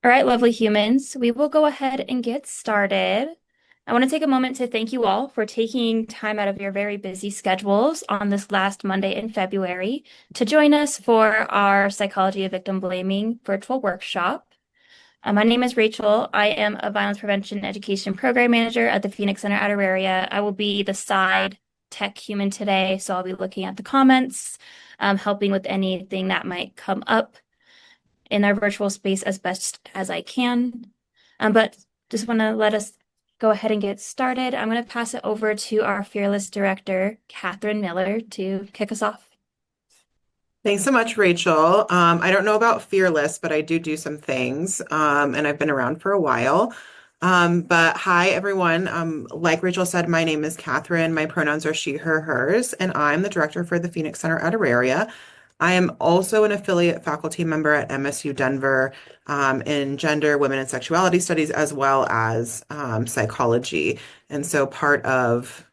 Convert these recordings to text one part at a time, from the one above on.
All right, lovely humans, we will go ahead and get started. I want to take a moment to thank you all for taking time out of your very busy schedules on this last Monday in February to join us for our Psychology of Victim Blaming virtual workshop. My name is Rachel. I am a violence prevention education program manager at the Phoenix Center at Auraria. I will be the side tech human today, so I'll be looking at the comments, helping with anything that might come up in our virtual space as best as I can. But just want to let us go ahead and get started. I'm going to pass it over to our fearless director, Katherine Miller, to kick us off. Thanks so much, Rachel. I don't know about fearless, but I do some things, and I've been around for a while. But hi, everyone. Like Rachel said, my name is Catherine. My pronouns are she, her, hers, and I'm the director for the Phoenix Center at Auraria. I am also an affiliate faculty member at MSU Denver, in gender, women, and sexuality studies, as well as psychology. And so part of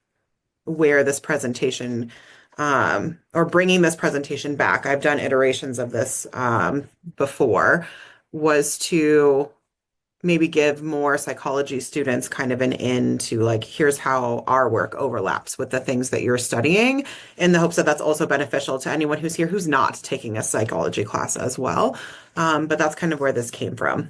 where this presentation or bringing this presentation back, I've done iterations of this before, was to maybe give more psychology students kind of an in to like, here's how our work overlaps with the things that you're studying, in the hopes that that's also beneficial to anyone who's here who's not taking a psychology class as well. But that's kind of where this came from.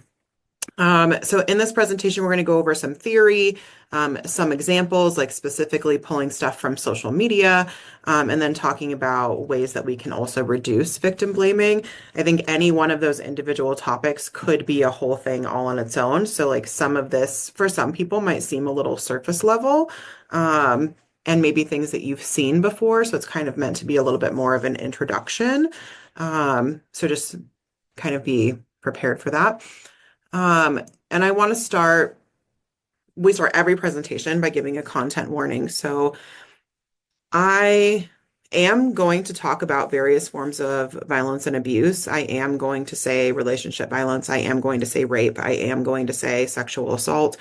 So in this presentation, we're going to go over some theory, some examples, like specifically pulling stuff from social media, and then talking about ways that we can also reduce victim blaming. I think any one of those individual topics could be a whole thing all on its own. So like some of this, for some people, might seem a little surface level, and maybe things that you've seen before. So it's kind of meant to be a little bit more of an introduction. So just kind of be prepared for that. And I want to we start every presentation by giving a content warning. So I am going to talk about various forms of violence and abuse. I am going to say relationship violence. I am going to say rape. I am going to say sexual assault.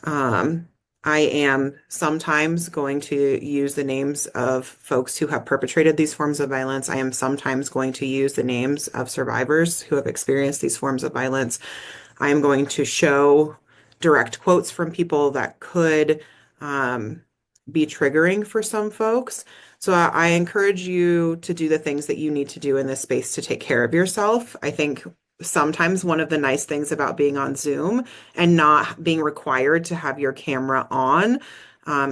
Um, I am sometimes going to use the names of folks who have perpetrated these forms of violence. I am sometimes going to use the names of survivors who have experienced these forms of violence. I am going to show direct quotes from people that could be triggering for some folks. So I encourage you to do the things that you need to do in this space to take care of yourself. I think sometimes one of the nice things about being on Zoom and not being required to have your camera on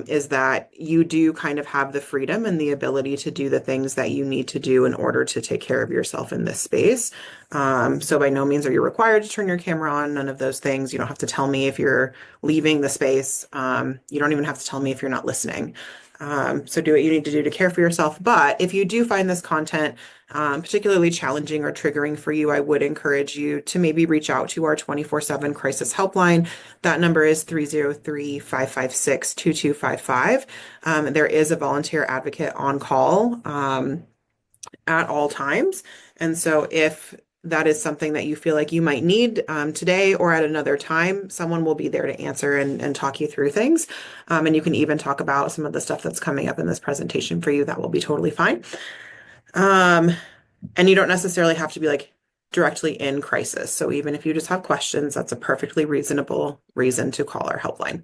is that you do kind of have the freedom and the ability to do the things that you need to do in order to take care of yourself in this space. So by no means are you required to turn your camera on, none of those things. You don't have to tell me if you're leaving the space. You don't even have to tell me if you're not listening. So do what you need to do to care for yourself. But if you do find this content particularly challenging or triggering for you, I would encourage you to maybe reach out to our 24/7 crisis helpline. That number is 303-556-2255. There is a volunteer advocate on call at all times. And so if that is something that you feel like you might need today or at another time, someone will be there to answer and talk you through things. And you can even talk about some of the stuff that's coming up in this presentation for you. That will be totally fine. And you don't necessarily have to be like directly in crisis. So even if you just have questions, that's a perfectly reasonable reason to call our helpline.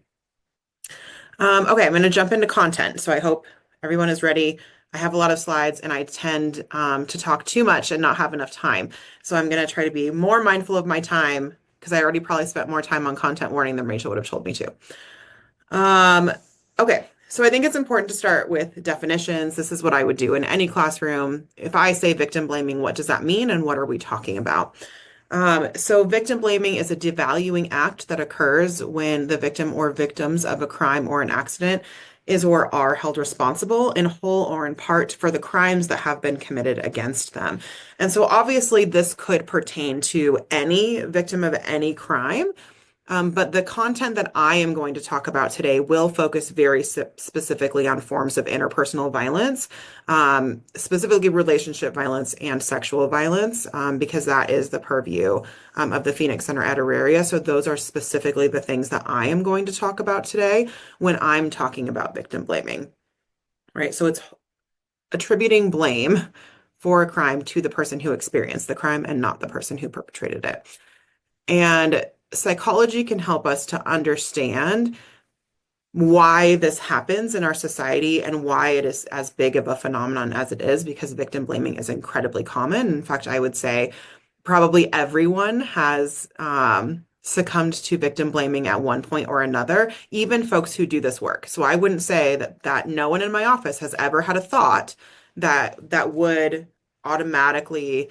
Okay, I'm going to jump into content. So I hope everyone is ready. I have a lot of slides and I tend to talk too much and not have enough time. So I'm going to try to be more mindful of my time because I already probably spent more time on content warning than Rachel would have told me to. Okay, so I think it's important to start with definitions. This is what I would do in any classroom. If I say victim blaming, what does that mean and what are we talking about? So victim blaming is a devaluing act that occurs when the victim or victims of a crime or an accident is or are held responsible in whole or in part for the crimes that have been committed against them. And so obviously this could pertain to any victim of any crime. But the content that I am going to talk about today will focus very specifically on forms of interpersonal violence, specifically relationship violence and sexual violence, because that is the purview of the Phoenix Center at Auraria. So those are specifically the things that I am going to talk about today when I'm talking about victim blaming, right? So it's attributing blame for a crime to the person who experienced the crime and not the person who perpetrated it. And psychology can help us to understand why this happens in our society and why it is as big of a phenomenon as it is, because victim blaming is incredibly common. In fact, I would say probably everyone has succumbed to victim blaming at one point or another, even folks who do this work. So I wouldn't say that no one in my office has ever had a thought that would automatically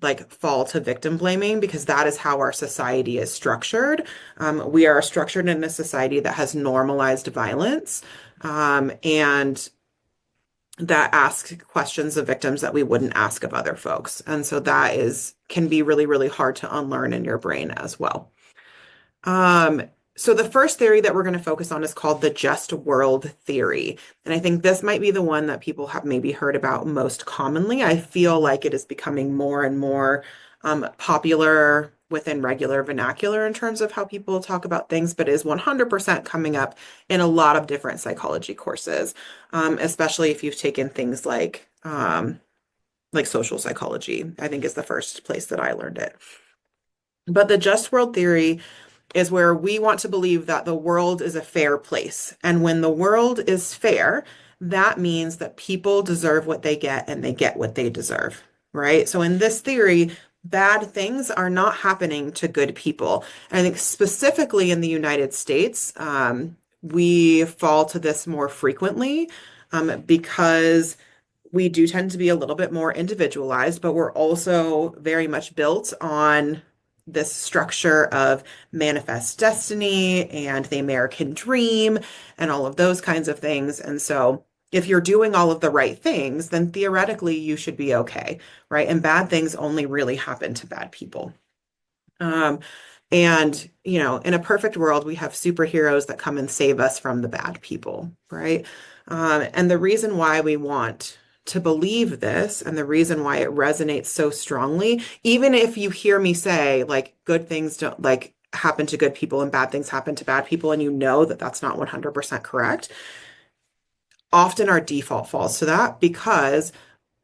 like fall to victim blaming, because that is how our society is structured. We are structured in a society that has normalized violence, and that asks questions of victims that we wouldn't ask of other folks. And so that is can be really, really hard to unlearn in your brain as well. Um, so the first theory that we're going to focus on is called the just world theory. And I think this might be the one that people have maybe heard about most commonly. I feel like it is becoming more and more popular within regular vernacular in terms of how people talk about things, but is 100% coming up in a lot of different psychology courses, especially if you've taken things like social psychology, I think is the first place that I learned it. But the just world theory is where we want to believe that the world is a fair place. And when the world is fair, that means that people deserve what they get and they get what they deserve, right? So in this theory, bad things are not happening to good people. And I think specifically in the United States, we fall to this more frequently because we do tend to be a little bit more individualized, but we're also very much built on this structure of manifest destiny and the American dream and all of those kinds of things. And so if you're doing all of the right things, then theoretically you should be okay, right? And bad things only really happen to bad people. Um, and, in a perfect world, we have superheroes that come and save us from the bad people, right? And the reason why we want to believe this and the reason why it resonates so strongly, even if you hear me say like good things don't like happen to good people and bad things happen to bad people, and you know that that's not 100% correct, often our default falls to that because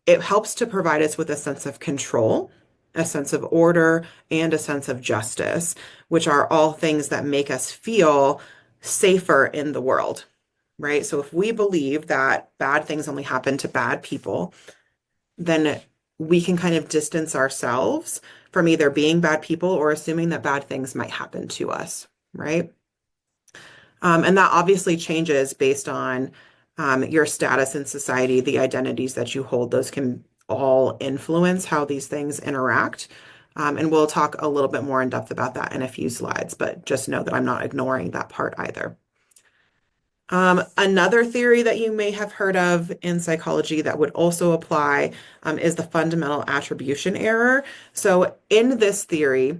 it helps to provide us with a sense of control, a sense of order, and a sense of justice, which are all things that make us feel safer in the world, right? So if we believe that bad things only happen to bad people, then we can kind of distance ourselves from either being bad people or assuming that bad things might happen to us, right? And that obviously changes based on your status in society, the identities that you hold. Those can all influence how these things interact. And we'll talk a little bit more in depth about that in a few slides, but just know that I'm not ignoring that part either. Another theory that you may have heard of in psychology that would also apply is the fundamental attribution error. So in this theory,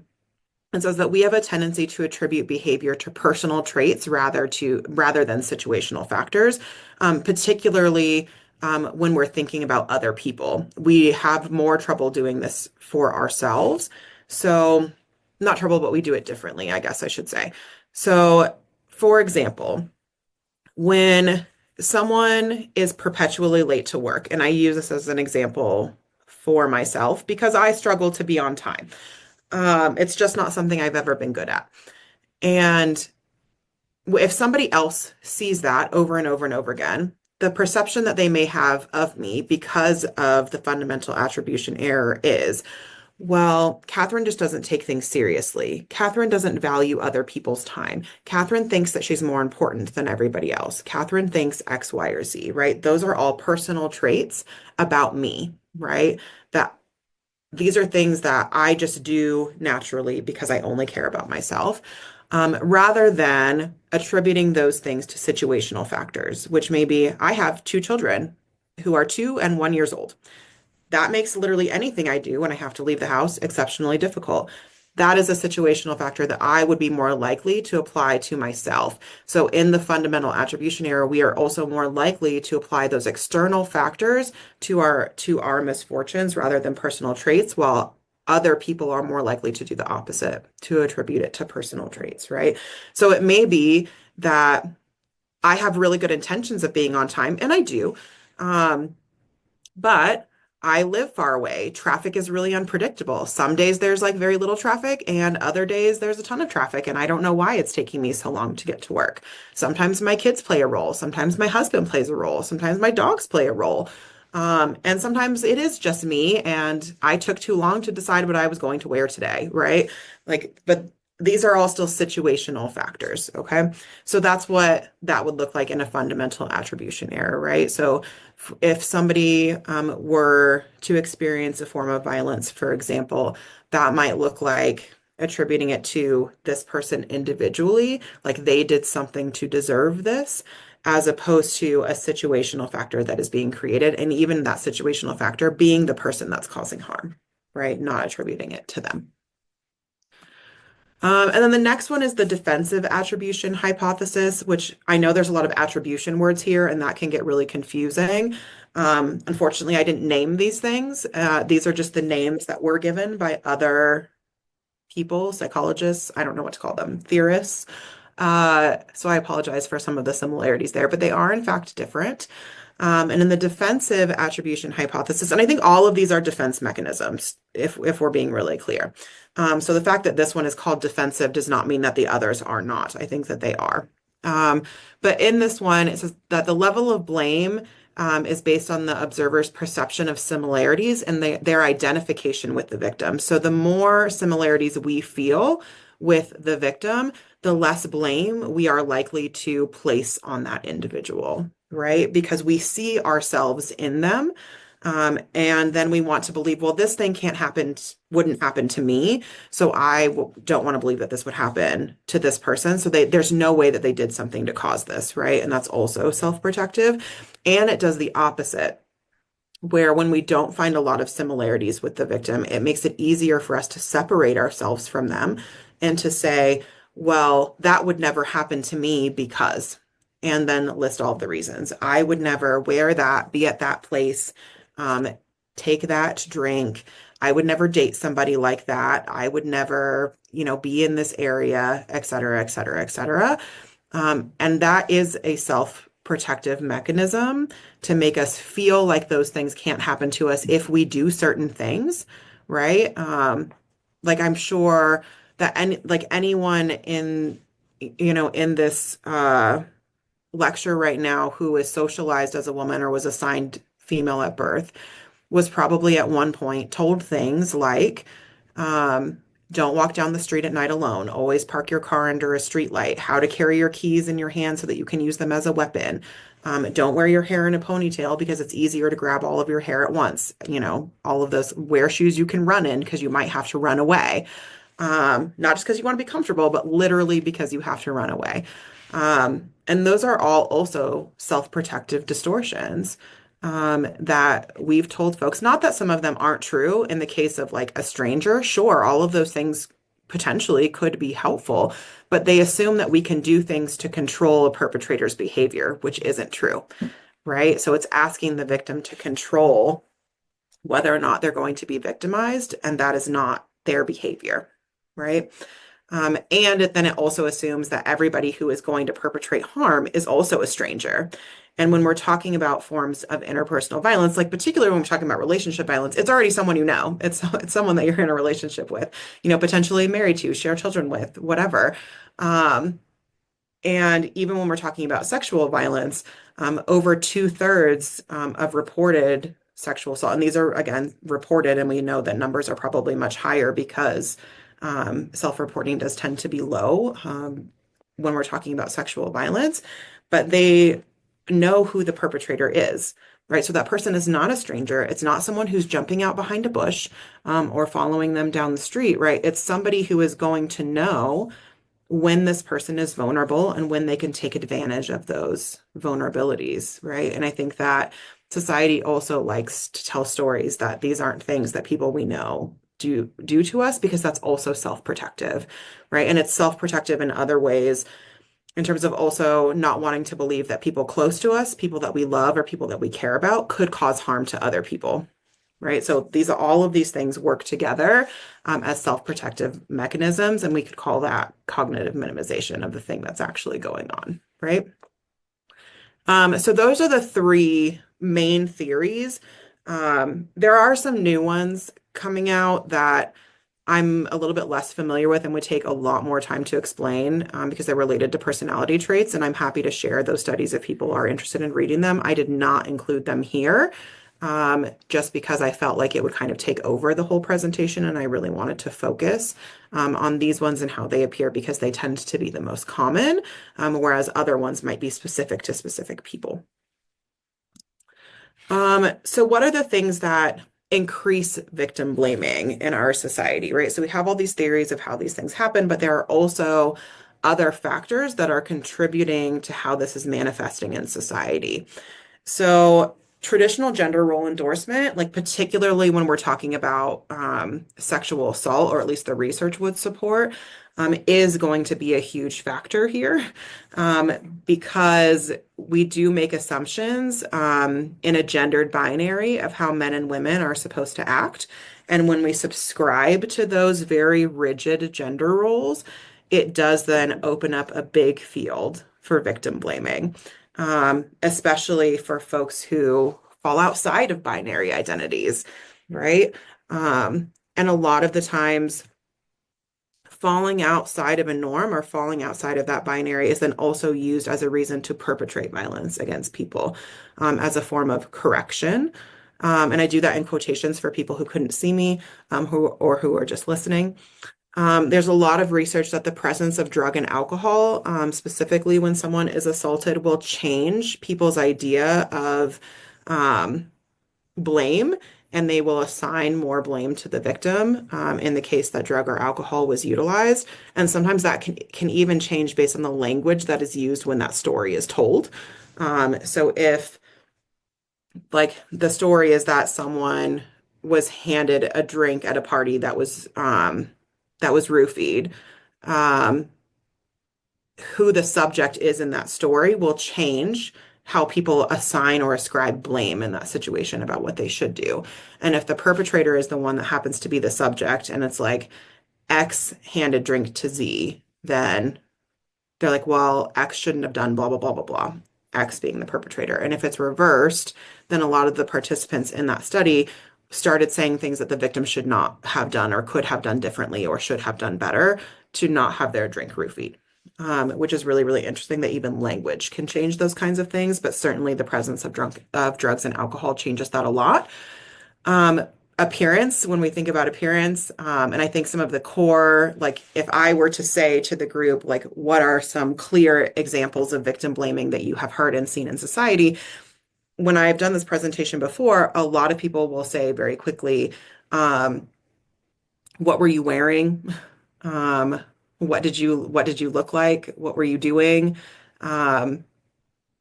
it says that we have a tendency to attribute behavior to personal traits rather than situational factors, particularly when we're thinking about other people. We have more trouble doing this for ourselves. So, not trouble, but we do it differently, I guess I should say. So, for example, when someone is perpetually late to work, and I use this as an example for myself because I struggle to be on time. It's just not something I've ever been good at. And if somebody else sees that over and over and over again, the perception that they may have of me because of the fundamental attribution error is, well, Katherine just doesn't take things seriously. Katherine doesn't value other people's time. Katherine thinks that she's more important than everybody else. Katherine thinks X, Y, or Z, right? Those are all personal traits about me, right? That these are things that I just do naturally because I only care about myself, rather than attributing those things to situational factors, which may be I have two children who are 2 and 1 years old. That makes literally anything I do when I have to leave the house exceptionally difficult. That is a situational factor that I would be more likely to apply to myself. So in the fundamental attribution error, we are also more likely to apply those external factors to our misfortunes rather than personal traits, while other people are more likely to do the opposite, to attribute it to personal traits, right? So it may be that I have really good intentions of being on time, and I do. But I live far away. Traffic is really unpredictable. Some days there's like very little traffic, and other days there's a ton of traffic, and I don't know why it's taking me so long to get to work. Sometimes my kids play a role. Sometimes my husband plays a role. Sometimes my dogs play a role. And sometimes it is just me, and I took too long to decide what I was going to wear today, right? Like, but these are all still situational factors, okay? So that's what that would look like in a fundamental attribution error, right? So if somebody were to experience a form of violence, for example, that might look like attributing it to this person individually, like they did something to deserve this, as opposed to a situational factor that is being created, and even that situational factor being the person that's causing harm, right? Not attributing it to them. And then the next one is the defensive attribution hypothesis, which I know there's a lot of attribution words here, and that can get really confusing. Unfortunately, I didn't name these things. These are just the names that were given by other people, psychologists, I don't know what to call them, theorists. So I apologize for some of the similarities there, but they are in fact different. And in the defensive attribution hypothesis, and I think all of these are defense mechanisms, if we're being really clear. So the fact that this one is called defensive does not mean that the others are not. I think that they are. Um, but in this one, it says that the level of blame is based on the observer's perception of similarities and their identification with the victim. So the more similarities we feel with the victim, the less blame we are likely to place on that individual, right? Because we see ourselves in them. And then we want to believe, well, this thing can't happen, wouldn't happen to me. So don't want to believe that this would happen to this person. So there's no way that they did something to cause this, right? And that's also self-protective. And it does the opposite, where when we don't find a lot of similarities with the victim, it makes it easier for us to separate ourselves from them and to say, well, that would never happen to me because, and then list all of the reasons. I would never wear that, be at that place, um, take that drink. I would never date somebody like that. I would never, be in this area, et cetera, et cetera, et cetera. And that is a self-protective mechanism to make us feel like those things can't happen to us if we do certain things, right? Like I'm sure that anyone in this lecture right now who is socialized as a woman or was assigned female at birth was probably at one point told things like, um, don't walk down the street at night alone. Always park your car under a street light. How to carry your keys in your hand so that you can use them as a weapon. Don't wear your hair in a ponytail because it's easier to grab all of your hair at once. All of those. Wear shoes you can run in because you might have to run away. Not just because you want to be comfortable, but literally because you have to run away. And those are all also self-protective distortions that we've told folks. Not that some of them aren't true in the case of like a stranger. Sure, all of those things potentially could be helpful, but they assume that we can do things to control a perpetrator's behavior, which isn't true, right? So it's asking the victim to control whether or not they're going to be victimized, and that is not their behavior, right? And then it also assumes that everybody who is going to perpetrate harm is also a stranger. And when we're talking about forms of interpersonal violence, like particularly when we're talking about relationship violence, it's already someone you know. It's someone that you're in a relationship with, potentially married to, share children with, whatever. And even when we're talking about sexual violence, over two-thirds of reported sexual assault, and these are again reported, and we know that numbers are probably much higher because self-reporting does tend to be low when we're talking about sexual violence, but they know who the perpetrator is, right? So that person is not a stranger. It's not someone who's jumping out behind a bush or following them down the street, right? It's somebody who is going to know when this person is vulnerable and when they can take advantage of those vulnerabilities, right? And I think that society also likes to tell stories that these aren't things that people we know do to us because that's also self-protective, right? And it's self-protective in other ways in terms of also not wanting to believe that people close to us, people that we love or people that we care about could cause harm to other people, right? So all of these things work together as self-protective mechanisms, and we could call that cognitive minimization of the thing that's actually going on, right? So those are the three main theories There are some new ones coming out that I'm a little bit less familiar with and would take a lot more time to explain because they're related to personality traits. And I'm happy to share those studies if people are interested in reading them. I did not include them here just because I felt like it would kind of take over the whole presentation. And I really wanted to focus on these ones and how they appear because they tend to be the most common, whereas other ones might be specific to specific people. So what are the things that increase victim blaming in our society, right? So we have all these theories of how these things happen, but there are also other factors that are contributing to how this is manifesting in society. So, traditional gender role endorsement, like particularly when we're talking about sexual assault, or at least the research would support, is going to be a huge factor here because we do make assumptions in a gendered binary of how men and women are supposed to act. And when we subscribe to those very rigid gender roles, it does then open up a big field for victim blaming especially for folks who fall outside of binary identities, right? And a lot of the times, falling outside of a norm or falling outside of that binary is then also used as a reason to perpetrate violence against people as a form of correction. And I do that in quotations for people who couldn't see me who are just listening. There's a lot of research that the presence of drug and alcohol, specifically when someone is assaulted, will change people's idea of um, blame, and they will assign more blame to the victim in the case that drug or alcohol was utilized. And sometimes that can even change based on the language that is used when that story is told. So if like the story is that someone was handed a drink at a party that was roofied. Um, who the subject is in that story will change how people assign or ascribe blame in that situation about what they should do. And if the perpetrator is the one that happens to be the subject and it's like X handed drink to Z, then they're like, well, X shouldn't have done blah, blah, blah, blah, blah. X being the perpetrator. And if it's reversed, then a lot of the participants in that study started saying things that the victim should not have done or could have done differently or should have done better to not have their drink roofied. Which is really, really interesting that even language can change those kinds of things, but certainly the presence of drugs and alcohol changes that a lot. Um, Appearance, when we think about appearance, and I think some of the core, like if I were to say to the group, like, what are some clear examples of victim blaming that you have heard and seen in society? When I've done this presentation before, a lot of people will say very quickly, um, what were you wearing? Um, what did you look like? What were you doing? Um,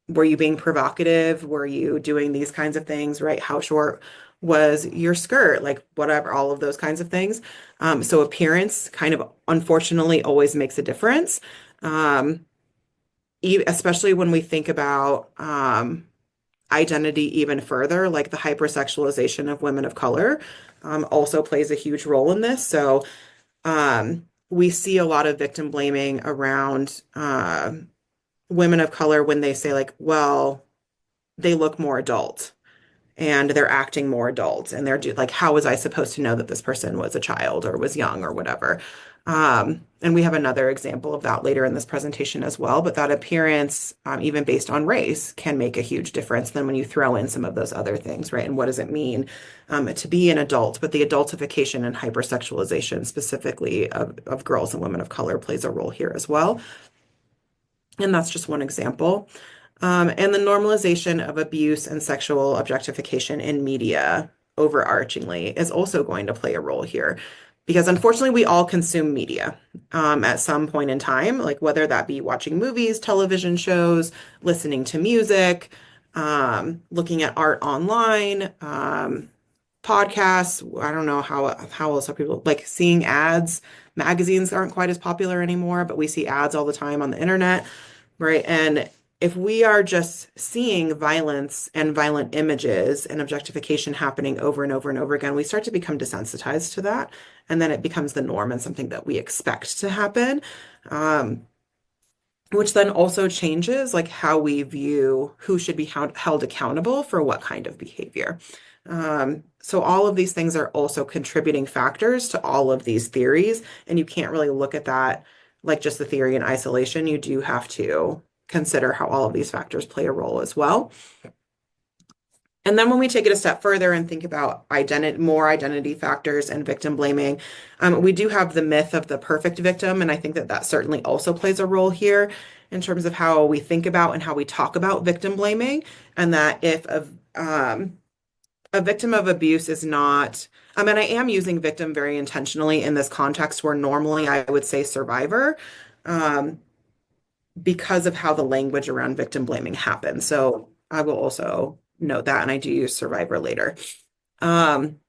were you being provocative? Were you doing these kinds of things, right? How short was your skirt? Like whatever, all of those kinds of things. So appearance kind of unfortunately always makes a difference. Um, Especially when we think about identity even further, like the hypersexualization of women of color also plays a huge role in this. So we see a lot of victim blaming around women of color when they say like, well, they look more adult and they're acting more adult and like, how was I supposed to know that this person was a child or was young or whatever? And we have another example of that later in this presentation as well, but that appearance, even based on race, can make a huge difference than when you throw in some of those other things, right? And what does it mean to be an adult? But the adultification and hypersexualization specifically of girls and women of color plays a role here as well. And that's just one example. And the normalization of abuse and sexual objectification in media overarchingly is also going to play a role here. Because unfortunately, we all consume media at some point in time, like whether that be watching movies, television shows, listening to music, looking at art online, podcasts. I don't know how else are people like seeing ads. Magazines aren't quite as popular anymore, but we see ads all the time on the internet, right? And if we are just seeing violence and violent images and objectification happening over and over and over again, we start to become desensitized to that. And then it becomes the norm and something that we expect to happen. Which then also changes like how we view who should be held accountable for what kind of behavior. So all of these things are also contributing factors to all of these theories, and you can't really look at that like just the theory in isolation. You do have to consider how all of these factors play a role as well. And then when we take it a step further and think about more identity factors and victim blaming, we do have the myth of the perfect victim, and I think that that certainly also plays a role here in terms of how we think about and how we talk about victim blaming, and that if a victim of abuse is not, I mean, I am using victim very intentionally in this context where normally I would say survivor, um, because of how the language around victim blaming happens. So I will also note that, and I do use survivor later. Um,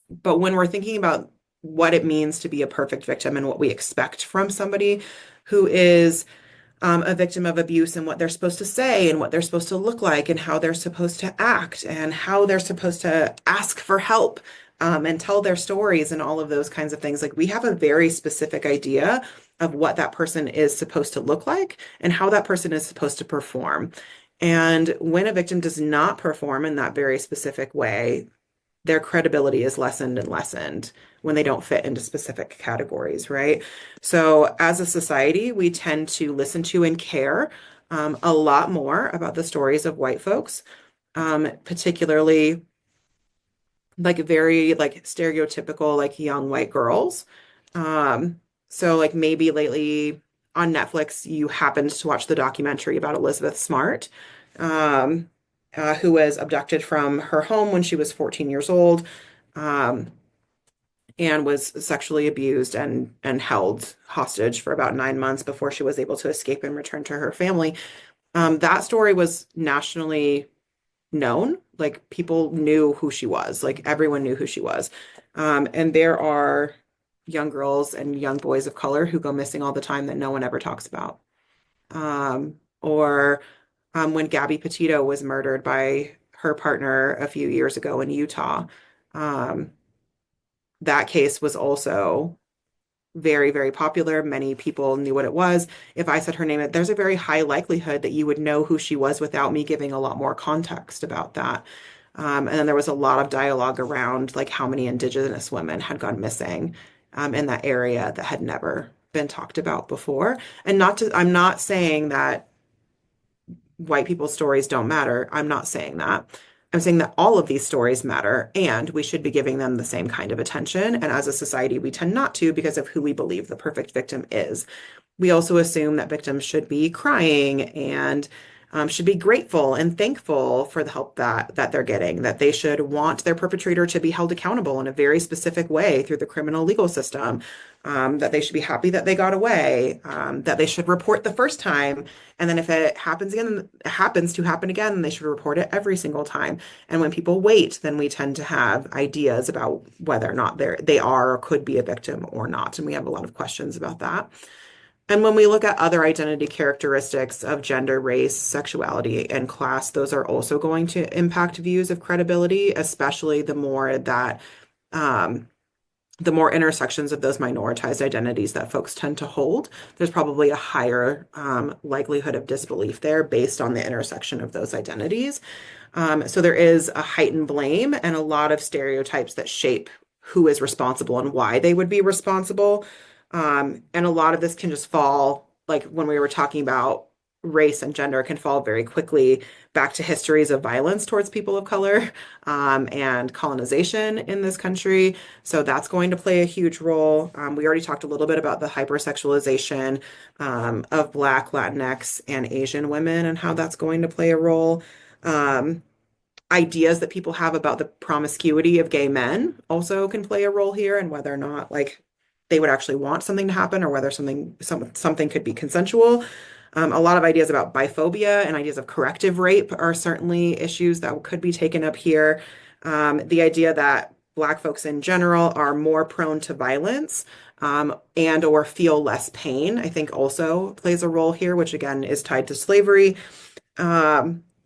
but when we're thinking about what it means to be a perfect victim and what we expect from somebody who is a victim of abuse and what they're supposed to say and what they're supposed to look like and how they're supposed to act and how they're supposed to ask for help and tell their stories and all of those kinds of things. Like we have a very specific idea of what that person is supposed to look like and how that person is supposed to perform. And when a victim does not perform in that very specific way, their credibility is lessened and lessened when they don't fit into specific categories, right? So, as a society, we tend to listen to and care a lot more about the stories of white folks, particularly like very like stereotypical like young white girls. So like maybe lately on Netflix you happened to watch the documentary about Elizabeth Smart, um, who was abducted from her home when she was 14 years old, um, and was sexually abused and held hostage for about 9 months before she was able to escape and return to her family. That story was nationally known. Like people knew who she was. Like everyone knew who she was. And there are young girls and young boys of color who go missing all the time that no one ever talks about. Or when Gabby Petito was murdered by her partner a few years ago in Utah, um, that case was also very, very popular. Many people knew what it was. If I said her name, there's a very high likelihood that you would know who she was without me giving a lot more context about that. And then there was a lot of dialogue around like how many Indigenous women had gone missing in that area that had never been talked about before. And I'm not saying that white people's stories don't matter. I'm not saying that. I'm saying that all of these stories matter and we should be giving them the same kind of attention. And as a society, we tend not to because of who we believe the perfect victim is. We also assume that victims should be crying and should be grateful and thankful for the help that they're getting, that they should want their perpetrator to be held accountable in a very specific way through the criminal legal system, that they should be happy that they got away, that they should report the first time, and then if it happens again, it happens to happen again, then they should report it every single time. And when people wait, then we tend to have ideas about whether or not they are or could be a victim or not, and we have a lot of questions about that. And when we look at other identity characteristics of gender, race, sexuality, and class, those are also going to impact views of credibility, especially um, the more intersections of those minoritized identities that folks tend to hold. There's probably a higher likelihood of disbelief there based on the intersection of those identities. So there is a heightened blame and a lot of stereotypes that shape who is responsible and why they would be responsible. And a lot of this can just fall, like when we were talking about race and gender, can fall very quickly back to histories of violence towards people of color, and colonization in this country. So that's going to play a huge role. We already talked a little bit about the hypersexualization of Black, Latinx, and Asian women and how that's going to play a role. Um, Ideas that people have about the promiscuity of gay men also can play a role here, and whether or not like they would actually want something to happen or whether something could be consensual. A lot of ideas about biphobia and ideas of corrective rape are certainly issues that could be taken up here. The idea that Black folks in general are more prone to violence, and or feel less pain, I think also plays a role here, which again is tied to slavery.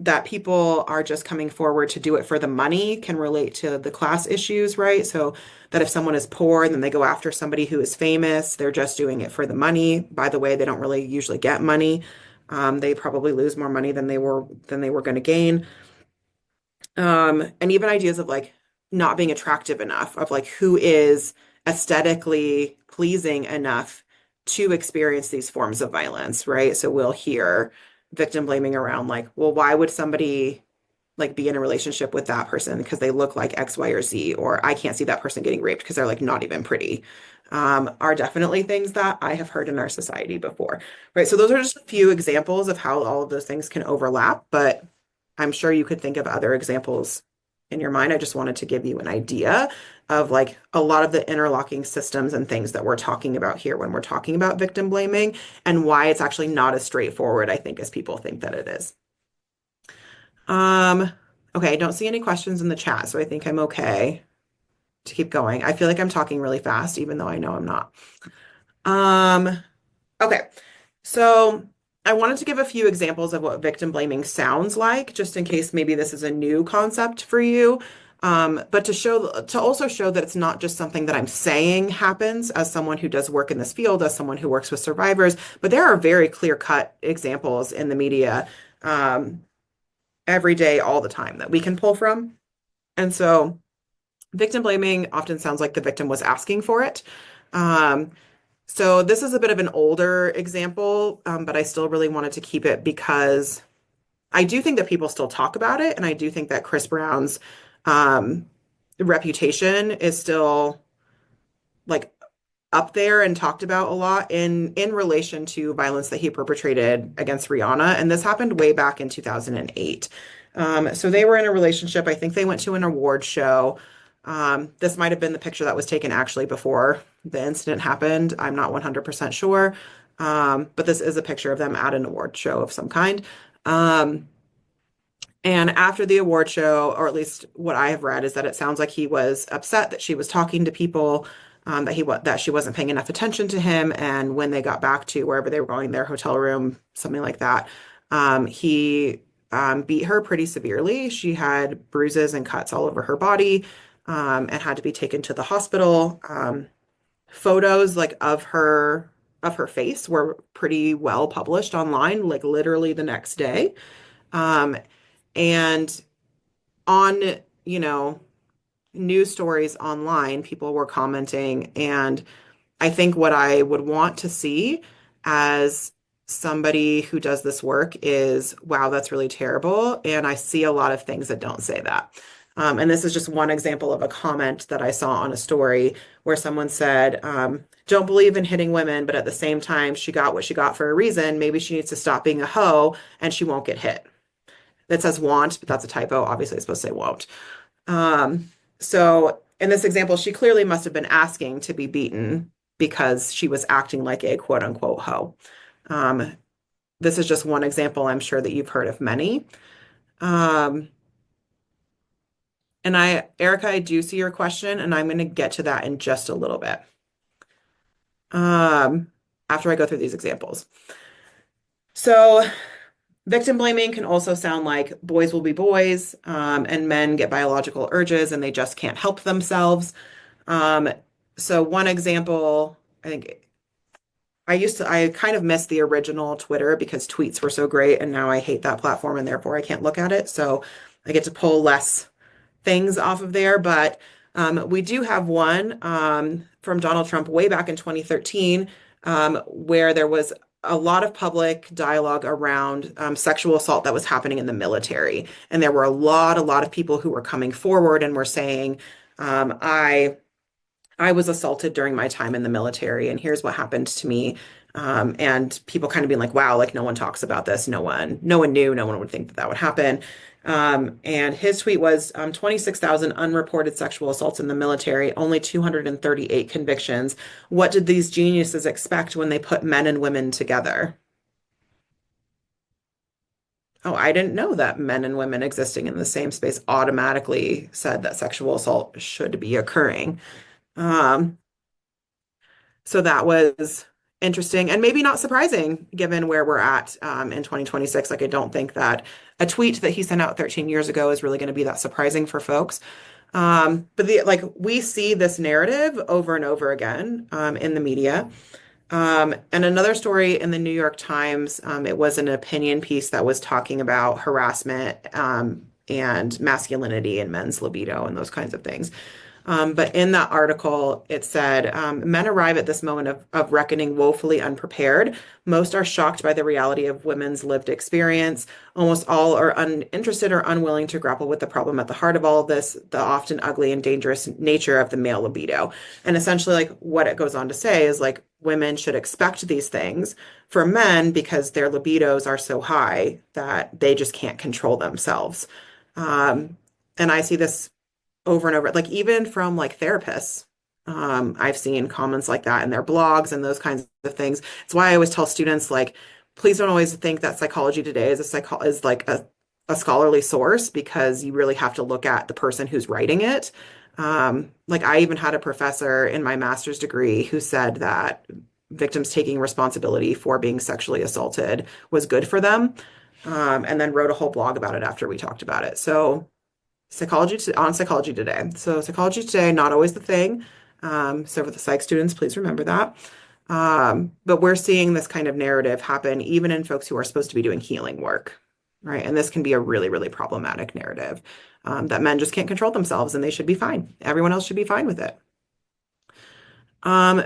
That people are just coming forward to do it for the money can relate to the class issues, right? So that if someone is poor and then they go after somebody who is famous, they're just doing it for the money. By the way, they don't really usually get money. They probably lose more money than they were going to gain. And even ideas of like not being attractive enough, of like who is aesthetically pleasing enough to experience these forms of violence, right? So we'll hear victim blaming around like, well, why would somebody like be in a relationship with that person because they look like X, Y, or Z, or I can't see that person getting raped because they're like not even pretty, are definitely things that I have heard in our society before, right? So those are just a few examples of how all of those things can overlap, but I'm sure you could think of other examples in your mind. I just wanted to give you an idea of like a lot of the interlocking systems and things that we're talking about here when we're talking about victim blaming and why it's actually not as straightforward, I think, as people think that it is. Um, okay, I don't see any questions in the chat, so I think I'm okay to keep going. I feel like I'm talking really fast, even though I know I'm not. Um, okay, so I wanted to give a few examples of what victim blaming sounds like, just in case maybe this is a new concept for you. But to also show that it's not just something that I'm saying happens as someone who does work in this field, as someone who works with survivors, but there are very clear-cut examples in the media. Every day, all the time that we can pull from. And so victim blaming often sounds like the victim was asking for it. Um, so this is a bit of an older example, but I still really wanted to keep it because I do think that people still talk about it. And I do think that Chris Brown's um, reputation is still like up there and talked about a lot in relation to violence that he perpetrated against Rihanna, and this happened way back in 2008. So they were in a relationship. I think they went to an award show. This might have been the picture that was taken actually before the incident happened. I'm not 100% sure. But this is a picture of them at an award show of some kind. Um, and after the award show, or at least what I have read, is that it sounds like he was upset that she was talking to people, that she wasn't paying enough attention to him. And when they got back to wherever they were going, their hotel room, something like that, he beat her pretty severely. She had bruises and cuts all over her body, and had to be taken to the hospital. Photos like of her face were pretty well published online, like literally the next day. Um, and on, you know, news stories online, people were commenting. And I think what I would want to see as somebody who does this work is, wow, that's really terrible. And I see a lot of things that don't say that. And this is just one example of a comment that I saw on a story where someone said, don't believe in hitting women, but at the same time, she got what she got for a reason. Maybe she needs to stop being a hoe and she won't get hit. That says want, but that's a typo. Obviously, it's supposed to say won't. So in this example, she clearly must have been asking to be beaten because she was acting like a quote unquote hoe. Um, this is just one example. I'm sure that you've heard of many. Um, and Erica, I do see your question, and I'm going to get to that in just a little bit. Um, after I go through these examples. So victim blaming can also sound like boys will be boys, and men get biological urges and they just can't help themselves. Um, so one example, I think I kind of missed the original Twitter because tweets were so great, and now I hate that platform and therefore I can't look at it. So I get to pull less things off of there. But we do have one from Donald Trump way back in 2013, where there was a lot of public dialogue around sexual assault that was happening in the military. And there were a lot of people who were coming forward and were saying, I was assaulted during my time in the military, and here's what happened to me. And people kind of being like, wow, like no one talks about this. No one knew, no one would think that that would happen. And his tweet was 26,000 unreported sexual assaults in the military, only 238 convictions. What did these geniuses expect when they put men and women together? Oh, I didn't know that men and women existing in the same space automatically said that sexual assault should be occurring. Um, So that was interesting and maybe not surprising given where we're at in 2026. Like, I don't think that a tweet that he sent out 13 years ago is really going to be that surprising for folks. But like we see this narrative over and over again in the media. And another story in the New York Times, it was an opinion piece that was talking about harassment and masculinity and men's libido and those kinds of things. But in that article, it said men arrive at this moment of reckoning woefully unprepared. Most are shocked by the reality of women's lived experience. Almost all are uninterested or unwilling to grapple with the problem at the heart of all of this, the often ugly and dangerous nature of the male libido. And essentially, like what it goes on to say is like women should expect these things from men because their libidos are so high that they just can't control themselves. Um, and I see this over and over, like even from like therapists. I've seen comments like that in their blogs and those kinds of things. It's why I always tell students like, please don't always think that Psychology Today is like a scholarly source because you really have to look at the person who's writing it. Like I even had a professor in my master's degree who said that victims taking responsibility for being sexually assaulted was good for them, and then wrote a whole blog about it after we talked about it. So on Psychology Today. So Psychology Today, not always the thing. So for the psych students, please remember that. But we're seeing this kind of narrative happen even in folks who are supposed to be doing healing work, right? And this can be a really, really problematic narrative that men just can't control themselves and they should be fine. Everyone else should be fine with it.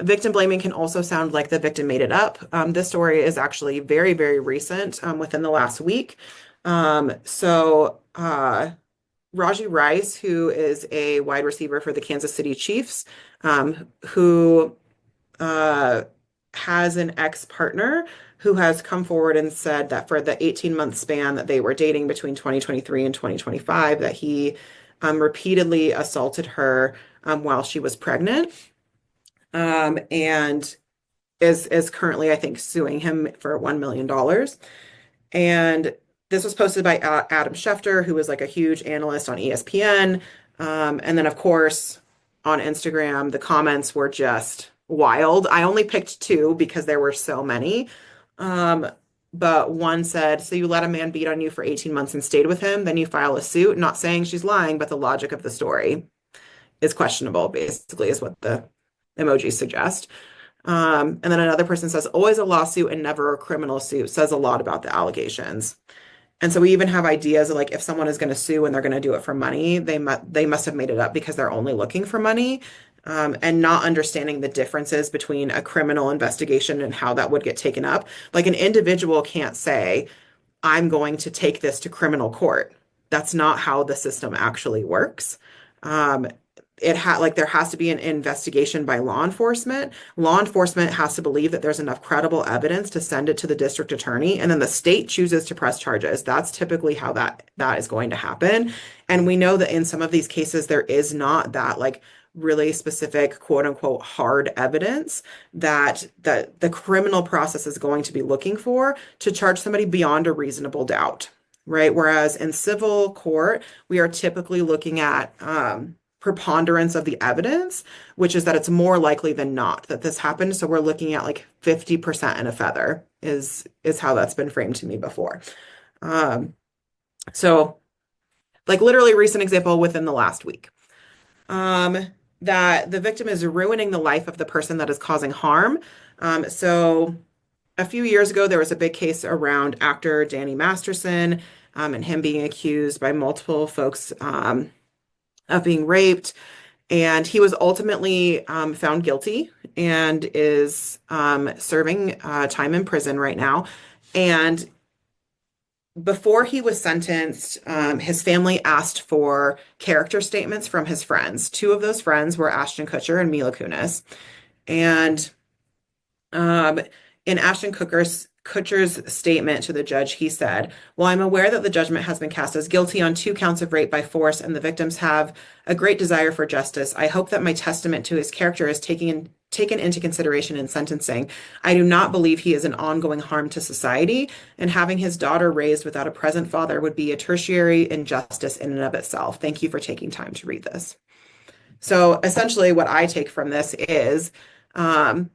Victim blaming can also sound like the victim made it up. This story is actually very, very recent, within the last week. Raji Rice, who is a wide receiver for the Kansas City Chiefs, who uh, has an ex-partner who has come forward and said that for the 18-month span that they were dating between 2023 and 2025, that he repeatedly assaulted her while she was pregnant, and is currently, I think, suing him for $1 million. And this was posted by Adam Schefter, who was like a huge analyst on ESPN. And then, of course, on Instagram, the comments were just wild. I only picked two because there were so many. Um, but one said, so you let a man beat on you for 18 months and stayed with him, then you file a suit, not saying she's lying, but the logic of the story is questionable, basically, is what the emojis suggest. And then another person says, always a lawsuit and never a criminal suit says a lot about the allegations. And so we even have ideas of like if someone is going to sue and they're going to do it for money, they must have made it up because they're only looking for money, and not understanding the differences between a criminal investigation and how that would get taken up. Like an individual can't say, I'm going to take this to criminal court. That's not how the system actually works. Um, there has to be an investigation by law enforcement. Law enforcement has to believe that there's enough credible evidence to send it to the district attorney, and then the state chooses to press charges. That's typically how that is going to happen. And we know that in some of these cases there is not that like really specific quote unquote hard evidence that the criminal process is going to be looking for to charge somebody beyond a reasonable doubt, right? Whereas in civil court, we are typically looking at preponderance of the evidence, which is that it's more likely than not that this happened. So we're looking at like 50% and a feather is how that's been framed to me before. Um, so like literally recent example within the last week. Um, that the victim is ruining the life of the person that is causing harm. So a few years ago, there was a big case around actor Danny Masterson, and him being accused by multiple folks of being raped. And he was ultimately found guilty and is serving time in prison right now. And before he was sentenced, his family asked for character statements from his friends. Two of those friends were Ashton Kutcher and Mila Kunis. And um, in Kutcher's statement to the judge, he said, "While I'm aware that the judgment has been cast as guilty on 2 counts of rape by force and the victims have a great desire for justice, I hope that my testament to his character is taken into consideration in sentencing. I do not believe he is an ongoing harm to society, and having his daughter raised without a present father would be a tertiary injustice in and of itself. Thank you for taking time to read this." So essentially, what I take from this is, um,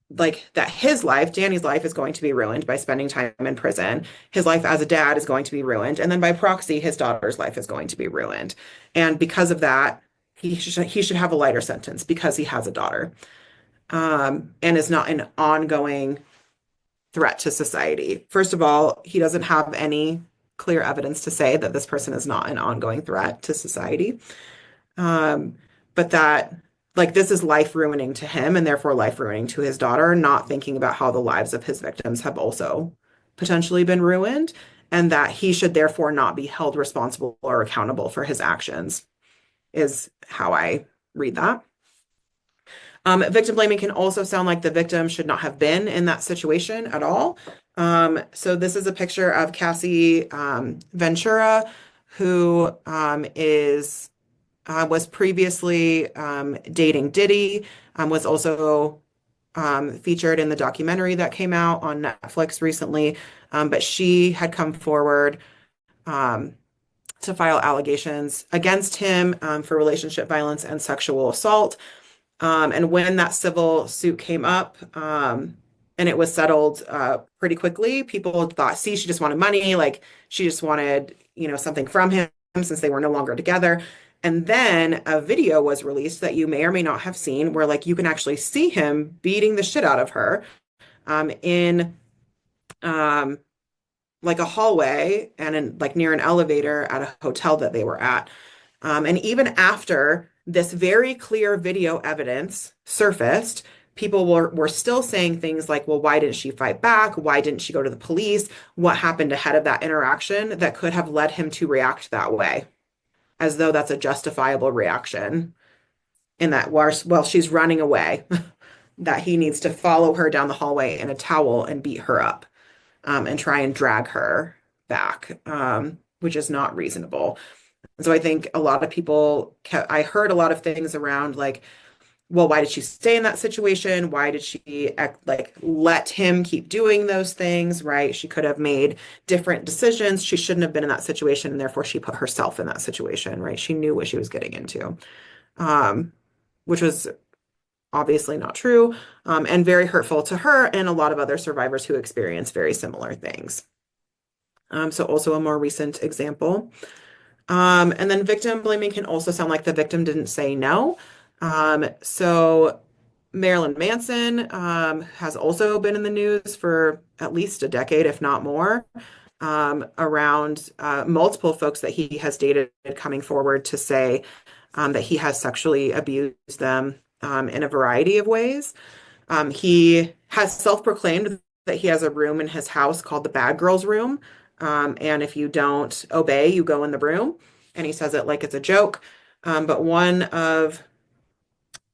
like that his life, Danny's life is going to be ruined by spending time in prison. His life as a dad is going to be ruined. And then by proxy, his daughter's life is going to be ruined. And because of that, he should have a lighter sentence because he has a daughter, and is not an ongoing threat to society. First of all, he doesn't have any clear evidence to say that this person is not an ongoing threat to society. Um, but that like this is life ruining to him and therefore life ruining to his daughter, not thinking about how the lives of his victims have also potentially been ruined, and that he should therefore not be held responsible or accountable for his actions, is how I read that. Victim blaming can also sound like the victim should not have been in that situation at all. So this is a picture of Cassie Ventura, who is was previously dating Diddy, was also featured in the documentary that came out on Netflix recently. But she had come forward um, to file allegations against him for relationship violence and sexual assault. And when that civil suit came up, and it was settled pretty quickly, people thought, see, she just wanted money, like she just wanted, something from him since they were no longer together. And then a video was released that you may or may not have seen where like you can actually see him beating the shit out of her in um, like a hallway and in like near an elevator at a hotel that they were at. And even after this very clear video evidence surfaced, people were still saying things like, well, why didn't she fight back? Why didn't she go to the police? What happened ahead of that interaction that could have led him to react that way? As though that's a justifiable reaction in that while she's running away, that he needs to follow her down the hallway in a towel and beat her up and try and drag her back, which is not reasonable. So I think a lot of people, I heard a lot of things around like, well, why did she stay in that situation? Why did she like let him keep doing those things, right? She could have made different decisions. She shouldn't have been in that situation, and therefore she put herself in that situation, right? She knew what she was getting into, um, which was obviously not true, and very hurtful to her and a lot of other survivors who experienced very similar things. So also a more recent example. And then victim blaming can also sound like the victim didn't say no. So Marilyn Manson has also been in the news for at least a decade, if not more, around multiple folks that he has dated coming forward to say that he has sexually abused them in a variety of ways. He has self-proclaimed that he has a room in his house called the Bad Girls Room. And if you don't obey, you go in the room. And he says it like it's a joke. But one of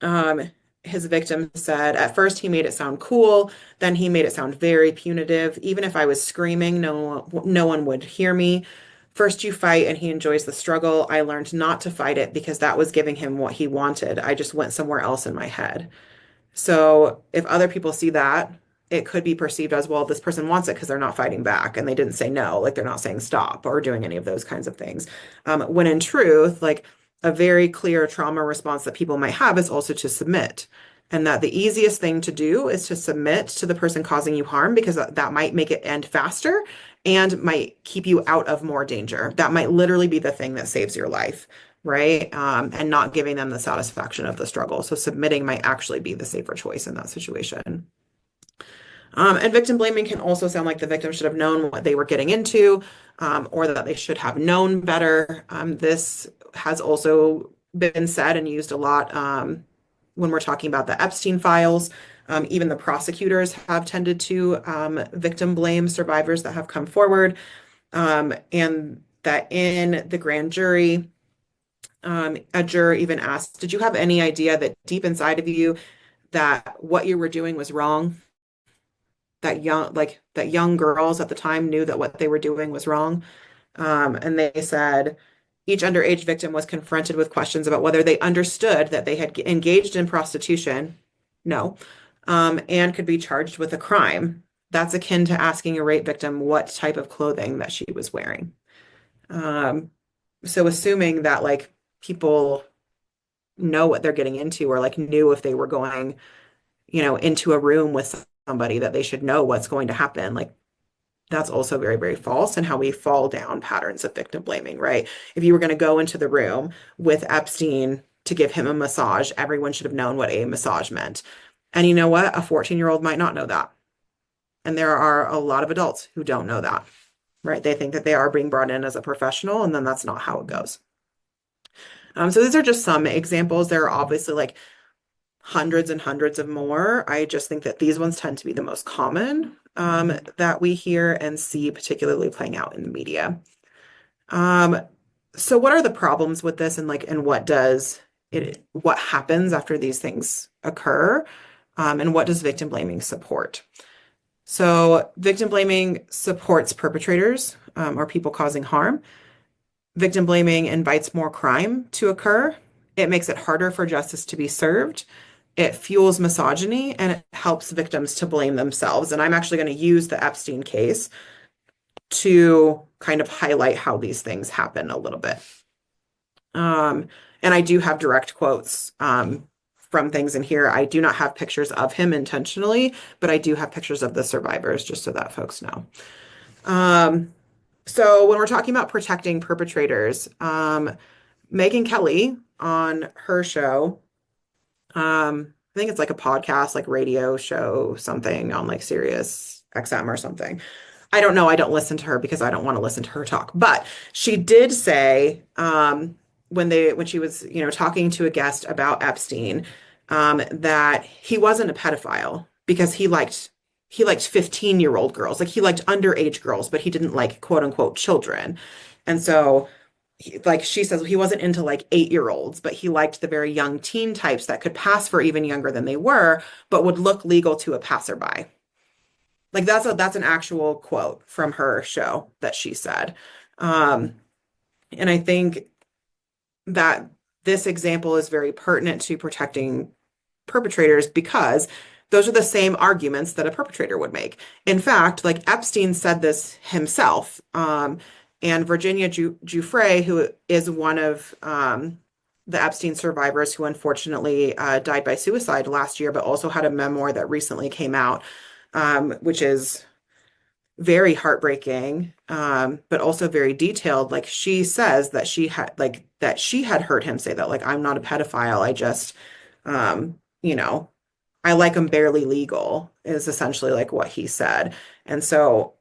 um, his victims said at first he made it sound cool, then he made it sound very punitive. Even if I was screaming, no one would hear me. First you fight and he enjoys the struggle. I learned not to fight it because that was giving him what he wanted. I just went somewhere else in my head. So if other people see that, it could be perceived as, well, this person wants it because they're not fighting back and they didn't say no, like they're not saying stop or doing any of those kinds of things. When in truth, like a very clear trauma response that people might have is also to submit. And that the easiest thing to do is to submit to the person causing you harm because that might make it end faster and might keep you out of more danger. That might literally be the thing that saves your life, right? And not giving them the satisfaction of the struggle. So submitting might actually be the safer choice in that situation. And victim blaming can also sound like the victim should have known what they were getting into, or that they should have known better. This has also been said and used a lot when we're talking about the Epstein files. Even the prosecutors have tended to victim blame survivors that have come forward, and that in the grand jury, a juror even asked, did you have any idea that deep inside of you that what you were doing was wrong? That young girls at the time knew that what they were doing was wrong. And they said each underage victim was confronted with questions about whether they understood that they had engaged in prostitution, no, and could be charged with a crime. That's akin to asking a rape victim what type of clothing that she was wearing. Um, so assuming that like people know what they're getting into or like knew if they were going, into a room with somebody that they should know what's going to happen, like that's also very, very false and how we fall down patterns of victim blaming, right? If you were going to go into the room with Epstein to give him a massage, everyone should have known what a massage meant. And you know what? A 14-year-old might not know that. And there are a lot of adults who don't know that. right? They think that they are being brought in as a professional, and then that's not how it goes. So these are just some examples. There are obviously like hundreds and hundreds of more. I just think that these ones tend to be the most common that we hear and see, particularly playing out in the media. Um, so what are the problems with this, and what happens after these things occur? And what does victim blaming support? So victim blaming supports perpetrators or people causing harm. Victim blaming invites more crime to occur. It makes it harder for justice to be served. It fuels misogyny and it helps victims to blame themselves. And I'm actually going to use the Epstein case to kind of highlight how these things happen a little bit. And I do have direct quotes from things in here. I do not have pictures of him intentionally, but I do have pictures of the survivors, just so that folks know. So when we're talking about protecting perpetrators, Megyn Kelly on her show, I think it's like a podcast, like radio show, something on like Sirius XM or something. I don't know. I don't listen to her because I don't want to listen to her talk. But she did say when she was, talking to a guest about Epstein, that he wasn't a pedophile because he liked 15-year-old girls. Like he liked underage girls, but he didn't like quote unquote children. And so like she says, he wasn't into like 8-year-olds, but he liked the very young teen types that could pass for even younger than they were, but would look legal to a passerby. Like that's an actual quote from her show that she said. Um, and I think that this example is very pertinent to protecting perpetrators because those are the same arguments that a perpetrator would make. In fact, like Epstein said this himself, and Virginia Giuffre, who is one of the Epstein survivors who unfortunately died by suicide last year, but also had a memoir that recently came out, which is very heartbreaking, but also very detailed. Like she says that she had heard him say that, like, I'm not a pedophile. I just, um, you know, I like them barely legal is essentially like what he said. And so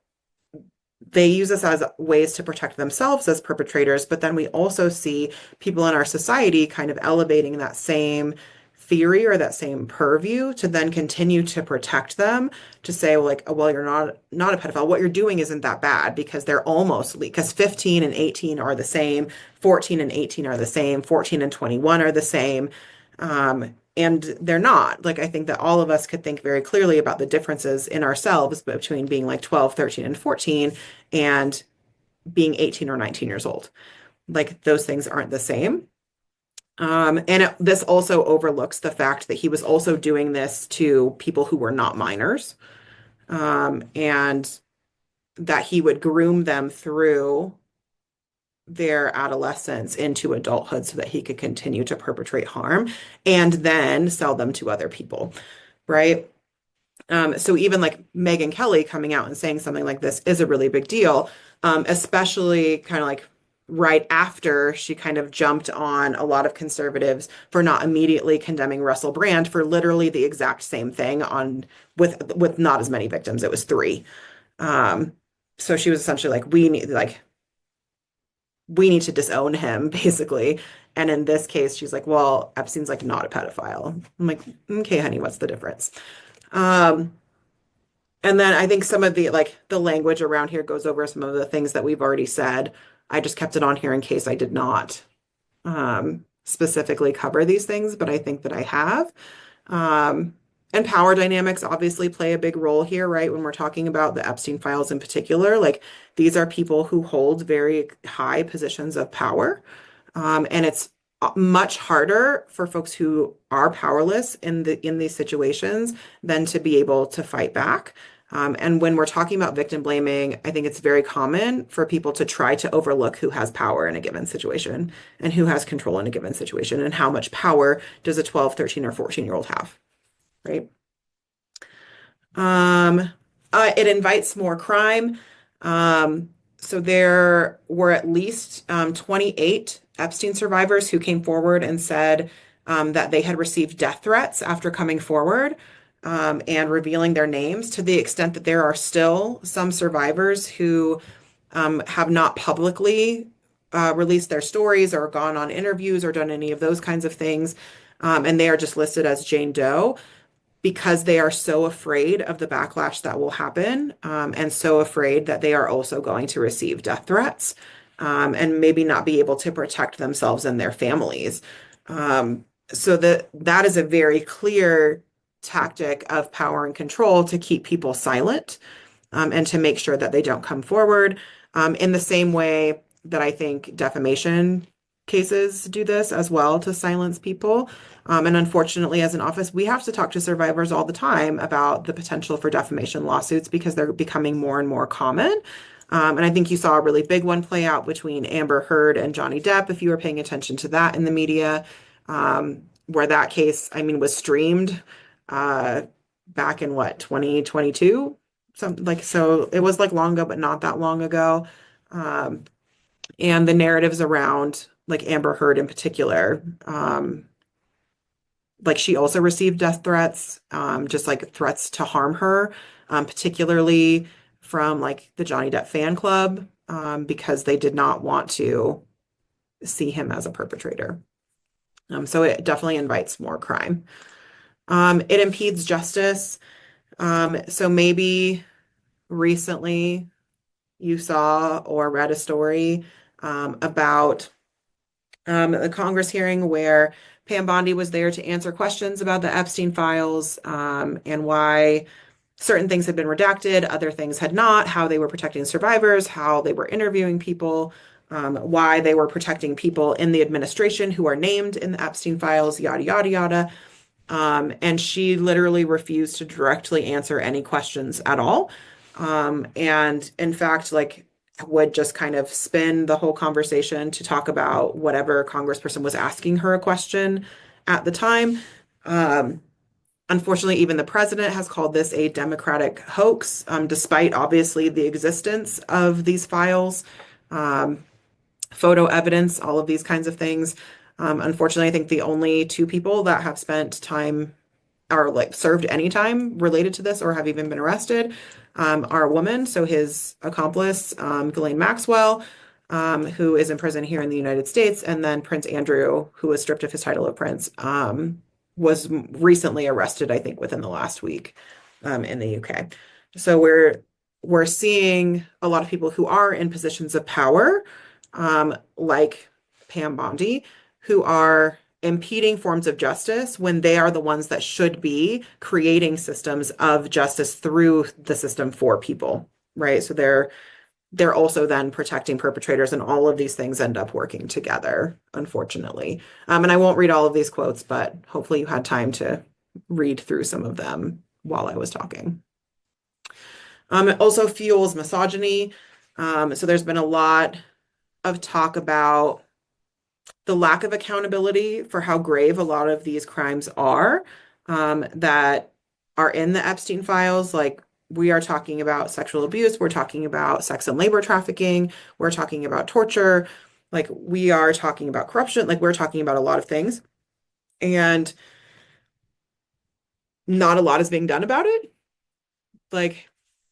they use this as ways to protect themselves as perpetrators, but then we also see people in our society kind of elevating that same theory or that same purview to then continue to protect them to say, well, like, oh, well, you're not a pedophile. What you're doing isn't that bad because they're almost because 15 and 18 are the same, 14 and 18 are the same, 14 and 21 are the same. And they're not. Like, I think that all of us could think very clearly about the differences in ourselves between being like 12, 13, and 14 and being 18 or 19 years old. Like, those things aren't the same. This also overlooks the fact that he was also doing this to people who were not minors, and that he would groom them through their adolescence into adulthood so that he could continue to perpetrate harm and then sell them to other people, right? So even like Megyn Kelly coming out and saying something like this is a really big deal, especially kind of like right after she kind of jumped on a lot of conservatives for not immediately condemning Russell Brand for literally the exact same thing on with not as many victims. It was three. So she was essentially like, we need to disown him, basically. And in this case, she's like, well, Epstein's like not a pedophile. I'm like, okay, honey, what's the difference? Um, and then I think some of the language around here goes over some of the things that we've already said. I just kept it on here in case I did not specifically cover these things, but I think that I have. Um, and power dynamics obviously play a big role here, right? When we're talking about the Epstein files in particular, like these are people who hold very high positions of power. And it's much harder for folks who are powerless in these situations than to be able to fight back. And when we're talking about victim blaming, I think it's very common for people to try to overlook who has power in a given situation and who has control in a given situation and how much power does a 12, 13, or 14-year-old have, right? It invites more crime. So there were at least 28 Epstein survivors who came forward and said that they had received death threats after coming forward and revealing their names, to the extent that there are still some survivors who have not publicly released their stories or gone on interviews or done any of those kinds of things. And they are just listed as Jane Doe because they are so afraid of the backlash that will happen, and so afraid that they are also going to receive death threats, and maybe not be able to protect themselves and their families. So that is a very clear tactic of power and control to keep people silent, and to make sure that they don't come forward, in the same way that I think defamation cases do this as well to silence people. And unfortunately, as an office, we have to talk to survivors all the time about the potential for defamation lawsuits because they're becoming more and more common. And I think you saw a really big one play out between Amber Heard and Johnny Depp, if you were paying attention to that in the media, where that case, I mean, was streamed uh, back in what, 2022? Something like, so it was like long ago, but not that long ago. Um, and the narratives around like Amber Heard in particular, like she also received death threats, just like threats to harm her, particularly from like the Johnny Depp fan club, because they did not want to see him as a perpetrator. So it definitely invites more crime. It impedes justice. So maybe recently you saw or read a story about the Congress hearing where Pam Bondi was there to answer questions about the Epstein files, and why certain things had been redacted, other things had not, how they were protecting survivors, how they were interviewing people, why they were protecting people in the administration who are named in the Epstein files, yada, yada, yada. And she literally refused to directly answer any questions at all. And in fact, like would just kind of spin the whole conversation to talk about whatever congressperson was asking her a question at the time. Um, Unfortunately, even the president has called this a Democratic hoax, despite obviously the existence of these files, um, photo evidence, all of these kinds of things. Unfortunately, I think the only two people that have spent time or like served any time related to this or have even been arrested, are a woman. So his accomplice, Ghislaine Maxwell, who is in prison here in the United States, and then Prince Andrew, who was stripped of his title of prince, was recently arrested, I think, within the last week, in the UK. So we're seeing a lot of people who are in positions of power, like Pam Bondi, who are impeding forms of justice when they are the ones that should be creating systems of justice through the system for people, right? So they're also then protecting perpetrators, and all of these things end up working together, unfortunately. And I won't read all of these quotes, but hopefully you had time to read through some of them while I was talking. It also fuels misogyny. So there's been a lot of talk about the lack of accountability for how grave a lot of these crimes are, that are in the Epstein files. Like we are talking about sexual abuse, we're talking about sex and labor trafficking, we're talking about torture, like we are talking about corruption, like we're talking about a lot of things. And not a lot is being done about it. Like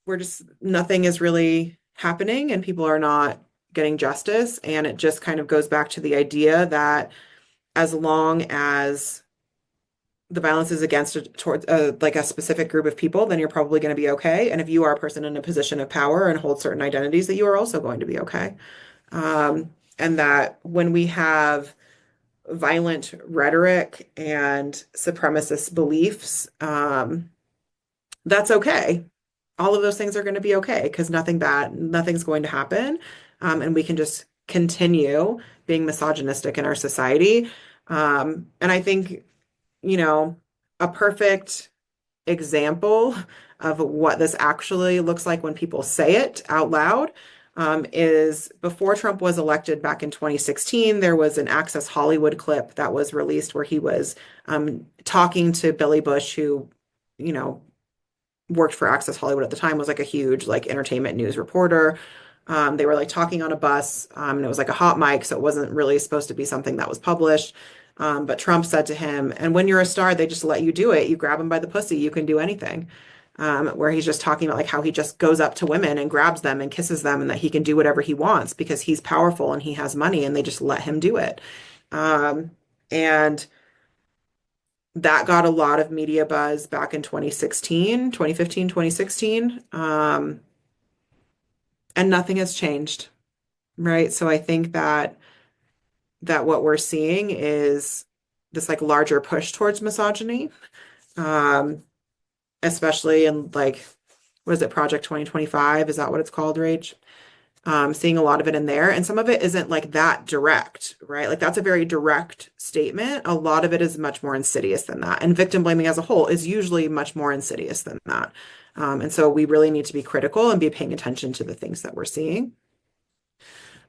we're just, nothing is really happening and people are not getting justice. And it just kind of goes back to the idea that as long as the violence is against towards like a specific group of people, then you're probably going to be okay. And if you are a person in a position of power and hold certain identities, that you are also going to be okay. And that when we have violent rhetoric and supremacist beliefs, that's okay. All of those things are going to be okay because nothing's going to happen. And we can just continue being misogynistic in our society. And I think a perfect example of what this actually looks like when people say it out loud, is before Trump was elected back in 2016, there was an Access Hollywood clip that was released where he was talking to Billy Bush, who, you know, worked for Access Hollywood at the time, was like a huge like entertainment news reporter. They were like talking on a bus, and it was like a hot mic, so it wasn't really supposed to be something that was published. But Trump said to him, and when you're a star, they just let you do it. You grab them by the pussy, you can do anything. where he's just talking about like how he just goes up to women and grabs them and kisses them and that he can do whatever he wants because he's powerful and he has money and they just let him do it. Um, and that got a lot of media buzz back in 2016, 2015, 2016. And nothing has changed, right? So I think that what we're seeing is this like larger push towards misogyny, um, especially in like, what is it, Project 2025? Is that what it's called, Rach? Seeing a lot of it in there. And some of it isn't like that direct, right? Like that's a very direct statement. A lot of it is much more insidious than that. And victim blaming as a whole is usually much more insidious than that. And so we really need to be critical and be paying attention to the things that we're seeing.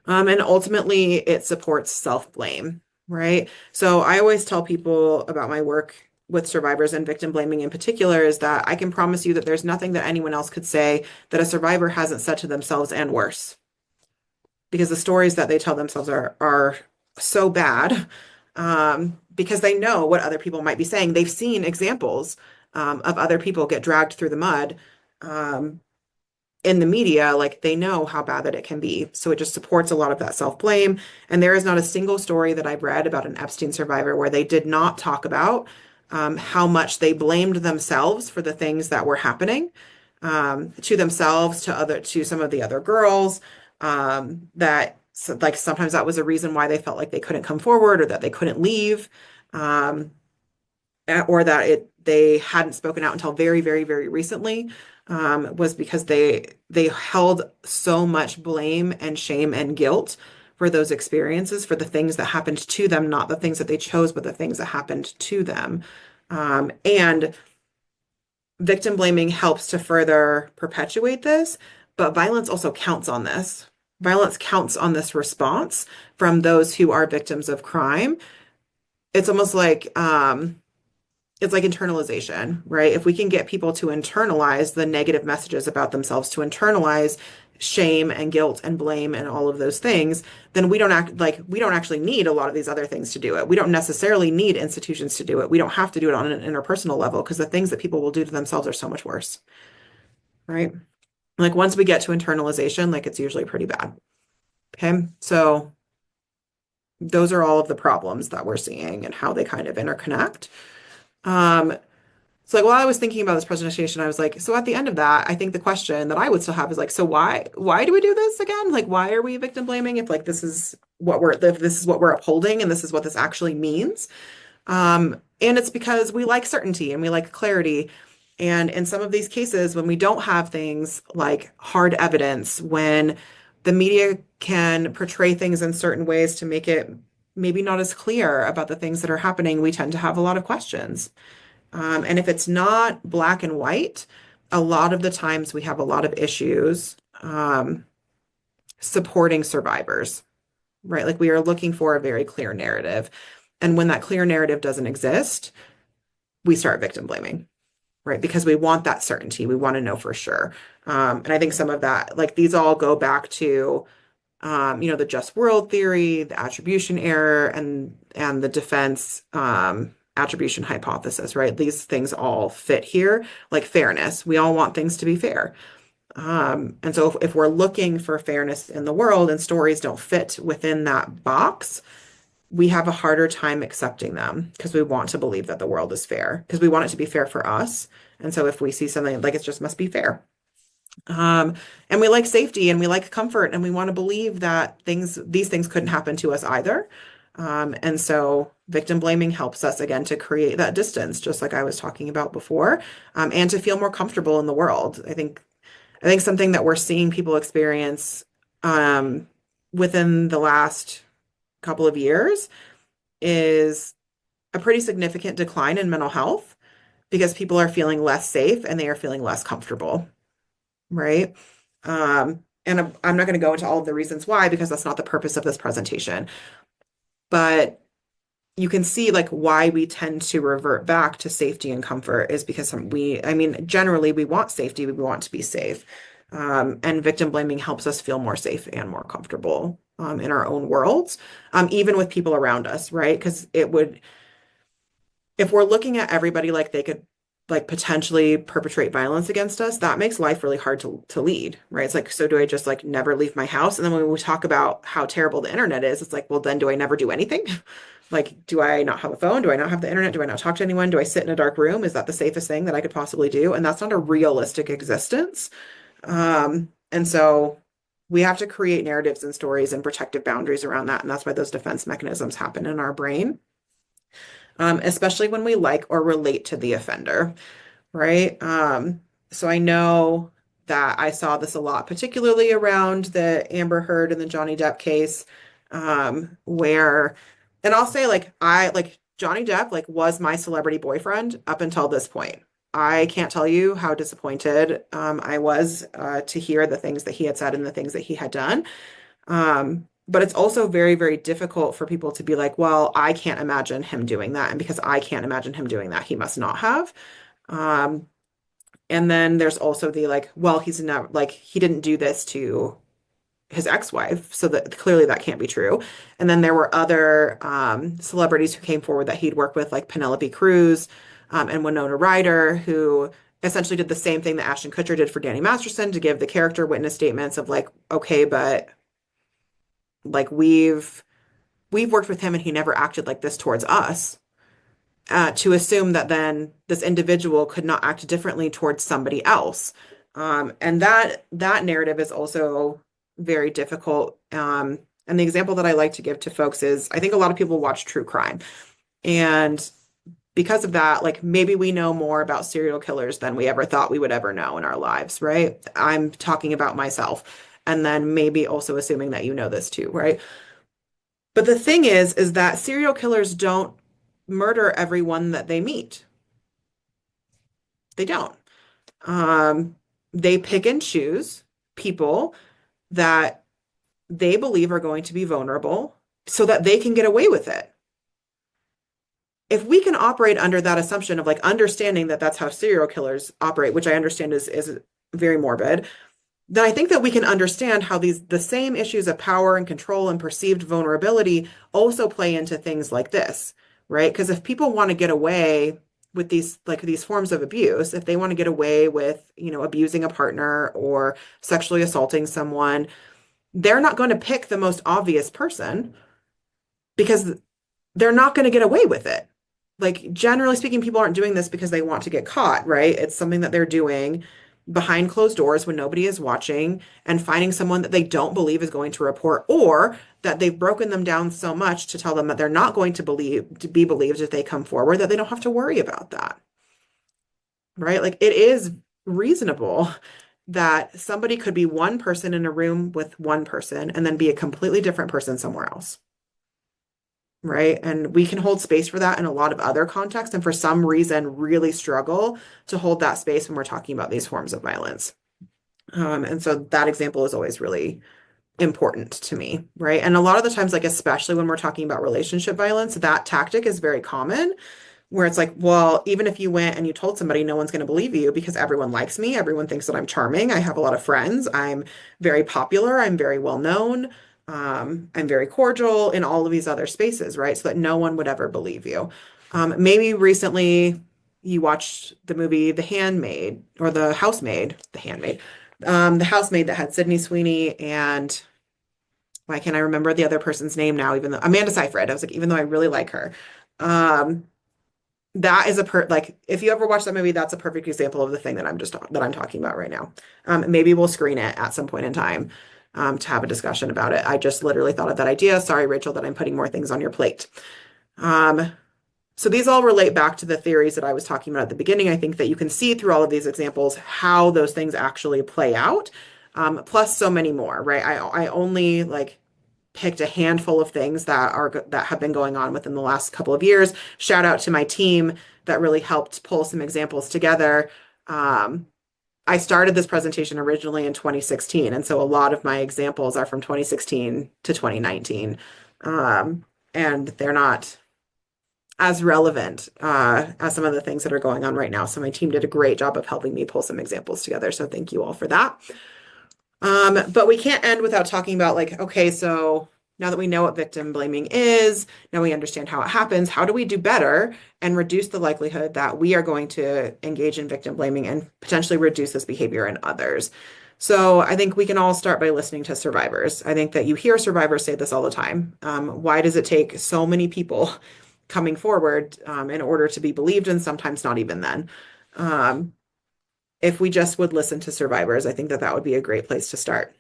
And ultimately, it supports self-blame, right? So I always tell people about my work with survivors and victim blaming in particular is that I can promise you that there's nothing that anyone else could say that a survivor hasn't said to themselves and worse. Because the stories that they tell themselves are so bad, because they know what other people might be saying. They've seen examples of other people get dragged through the mud. Um, in the media, like they know how bad that it can be. So it just supports a lot of that self-blame. And there is not a single story that I've read about an Epstein survivor where they did not talk about how much they blamed themselves for the things that were happening to themselves, to some of the other girls. That so, like sometimes that was a reason why they felt like they couldn't come forward or that they couldn't leave. Um, or that they hadn't spoken out until very, very, very recently, was because they held so much blame and shame and guilt for those experiences, for the things that happened to them, not the things that they chose, but the things that happened to them. And victim blaming helps to further perpetuate this, but violence also counts on this. Violence counts on this response from those who are victims of crime. It's almost like it's like internalization, right? If we can get people to internalize the negative messages about themselves, to internalize shame and guilt and blame and all of those things, then we don't actually need a lot of these other things to do it. We don't necessarily need institutions to do it. We don't have to do it on an interpersonal level because the things that people will do to themselves are so much worse, right? Like once we get to internalization, like it's usually pretty bad. Okay. So those are all of the problems that we're seeing and how they kind of interconnect. Um, So like while I was thinking about this presentation, I was like, so at the end of that, I think the question that I would still have is like, so why do we do this again? Like why are we victim blaming if like this is what we're upholding and this is what this actually means? And it's because we like certainty and we like clarity. And in some of these cases, when we don't have things like hard evidence, when the media can portray things in certain ways to make it maybe not as clear about the things that are happening, we tend to have a lot of questions. And if it's not black and white, a lot of the times we have a lot of issues supporting survivors, right? Like we are looking for a very clear narrative. And when that clear narrative doesn't exist, we start victim blaming, right? Because we want that certainty. We want to know for sure. And I think some of that, like these all go back to the just world theory, the attribution error, and the defense attribution hypothesis, right? These things all fit here, like fairness. We all want things to be fair. And so if we're looking for fairness in the world and stories don't fit within that box, we have a harder time accepting them because we want to believe that the world is fair, because we want it to be fair for us. And so if we see something like it just must be fair. Um, and we like safety and we like comfort and we want to believe that these things couldn't happen to us either. And so victim blaming helps us again to create that distance, just like I was talking about before, and to feel more comfortable in the world. I think something that we're seeing people experience um, within the last couple of years is a pretty significant decline in mental health because people are feeling less safe and they are feeling less comfortable, right? And I'm not going to go into all of the reasons why because that's not the purpose of this presentation. But you can see like why we tend to revert back to safety and comfort is because I mean, generally we want safety, we want to be safe. And victim blaming helps us feel more safe and more comfortable in our own worlds, even with people around us, right? Because if we're looking at everybody like like potentially perpetrate violence against us, that makes life really hard to lead, right? It's like, so do I just like never leave my house? And then when we talk about how terrible the internet is, it's like, well, then do I never do anything? Like, do I not have a phone? Do I not have the internet? Do I not talk to anyone? Do I sit in a dark room? Is that the safest thing that I could possibly do? And that's not a realistic existence. And so we have to create narratives and stories and protective boundaries around that. And that's why those defense mechanisms happen in our brain, especially when we like or relate to the offender, right? So I know that I saw this a lot, particularly around the Amber Heard and the Johnny Depp case, where, and I'll say like Johnny Depp like was my celebrity boyfriend up until this point. I can't tell you how disappointed I was to hear the things that he had said and the things that he had done. But it's also very, very difficult for people to be like, well, I can't imagine him doing that. And because I can't imagine him doing that, he must not have. Um, and then there's also the like, well, he's never like he didn't do this to his ex-wife, so that clearly that can't be true. And then there were other celebrities who came forward that he'd worked with, like Penelope Cruz and Winona Ryder, who essentially did the same thing that Ashton Kutcher did for Danny Masterson to give the character witness statements of like, okay, but like we've worked with him and he never acted like this towards us. To assume that then this individual could not act differently towards somebody else. And that narrative is also very difficult. And the example that I like to give to folks is I think a lot of people watch true crime. And because of that, like maybe we know more about serial killers than we ever thought we would ever know in our lives, right? I'm talking about myself. And then maybe also assuming that you know this too, right? But the thing is that serial killers don't murder everyone that they meet. They don't. Um, they pick and choose people that they believe are going to be vulnerable so that they can get away with it. If we can operate under that assumption of like understanding that that's how serial killers operate, which I understand is very morbid, then I think that we can understand how the same issues of power and control and perceived vulnerability also play into things like this, right? Because if people want to get away with these forms of abuse, if they want to get away with, abusing a partner or sexually assaulting someone, they're not going to pick the most obvious person because they're not going to get away with it. Like, generally speaking, people aren't doing this because they want to get caught, right? It's something that they're doing behind closed doors when nobody is watching and finding someone that they don't believe is going to report, or that they've broken them down so much to tell them that they're not going to be believed if they come forward, that they don't have to worry about that, right? Like, it is reasonable that somebody could be one person in a room with one person and then be a completely different person somewhere else. Right. And we can hold space for that in a lot of other contexts, and for some reason, really struggle to hold that space when we're talking about these forms of violence. And so that example is always really important to me. Right. And a lot of the times, like, especially when we're talking about relationship violence, that tactic is very common, where it's like, well, even if you went and you told somebody, no one's going to believe you because everyone likes me. Everyone thinks that I'm charming. I have a lot of friends. I'm very popular. I'm very well known. I'm very cordial in all of these other spaces, right? So that no one would ever believe you. Maybe recently you watched the movie The Handmaid or The Housemaid, The Handmaid, The Housemaid that had Sydney Sweeney and why can't I remember the other person's name now, even though Amanda Seyfried. I was like, even though I really like her. Um, that is like if you ever watch that movie, that's a perfect example of the thing that I'm talking about right now. Maybe we'll screen it at some point in time to have a discussion about it. I just literally thought of that idea. Sorry, Rachel, that I'm putting more things on your plate. So these all relate back to the theories that I was talking about at the beginning. I think that you can see through all of these examples how those things actually play out, plus so many more, right? I only like picked a handful of things that have been going on within the last couple of years. Shout out to my team that really helped pull some examples together. I started this presentation originally in 2016, and so a lot of my examples are from 2016 to 2019. And they're not as relevant as some of the things that are going on right now. So my team did a great job of helping me pull some examples together. So thank you all for that. But we can't end without talking about like, okay, so now that we know what victim blaming is, now we understand how it happens, how do we do better and reduce the likelihood that we are going to engage in victim blaming and potentially reduce this behavior in others? So I think we can all start by listening to survivors. I think that you hear survivors say this all the time. Why does it take so many people coming forward in order to be believed, and sometimes not even then? Um, if we just would listen to survivors, I think that that would be a great place to start.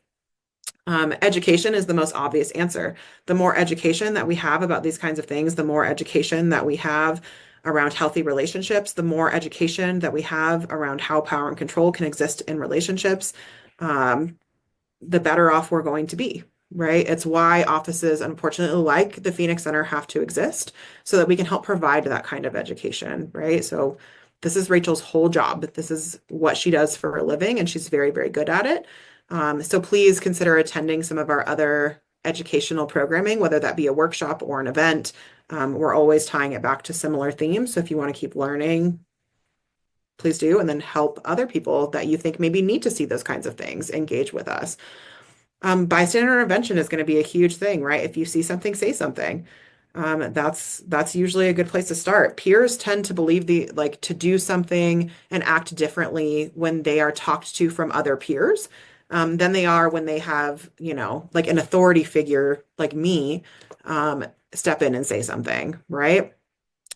Education is the most obvious answer. The more education that we have about these kinds of things, the more education that we have around healthy relationships, the more education that we have around how power and control can exist in relationships, um, the better off we're going to be, right? It's why offices, unfortunately, like the Phoenix Center have to exist so that we can help provide that kind of education, right? So this is Rachel's whole job. This is what she does for a living, and she's very, very good at it. So please consider attending some of our other educational programming, whether that be a workshop or an event. We're always tying it back to similar themes. So if you want to keep learning, please do, and then help other people that you think maybe need to see those kinds of things engage with us. Bystander intervention is going to be a huge thing, right? If you see something, say something. That's usually a good place to start. Peers tend to believe to do something and act differently when they are talked to from other peers, than they are when they have, like an authority figure like me, step in and say something, right?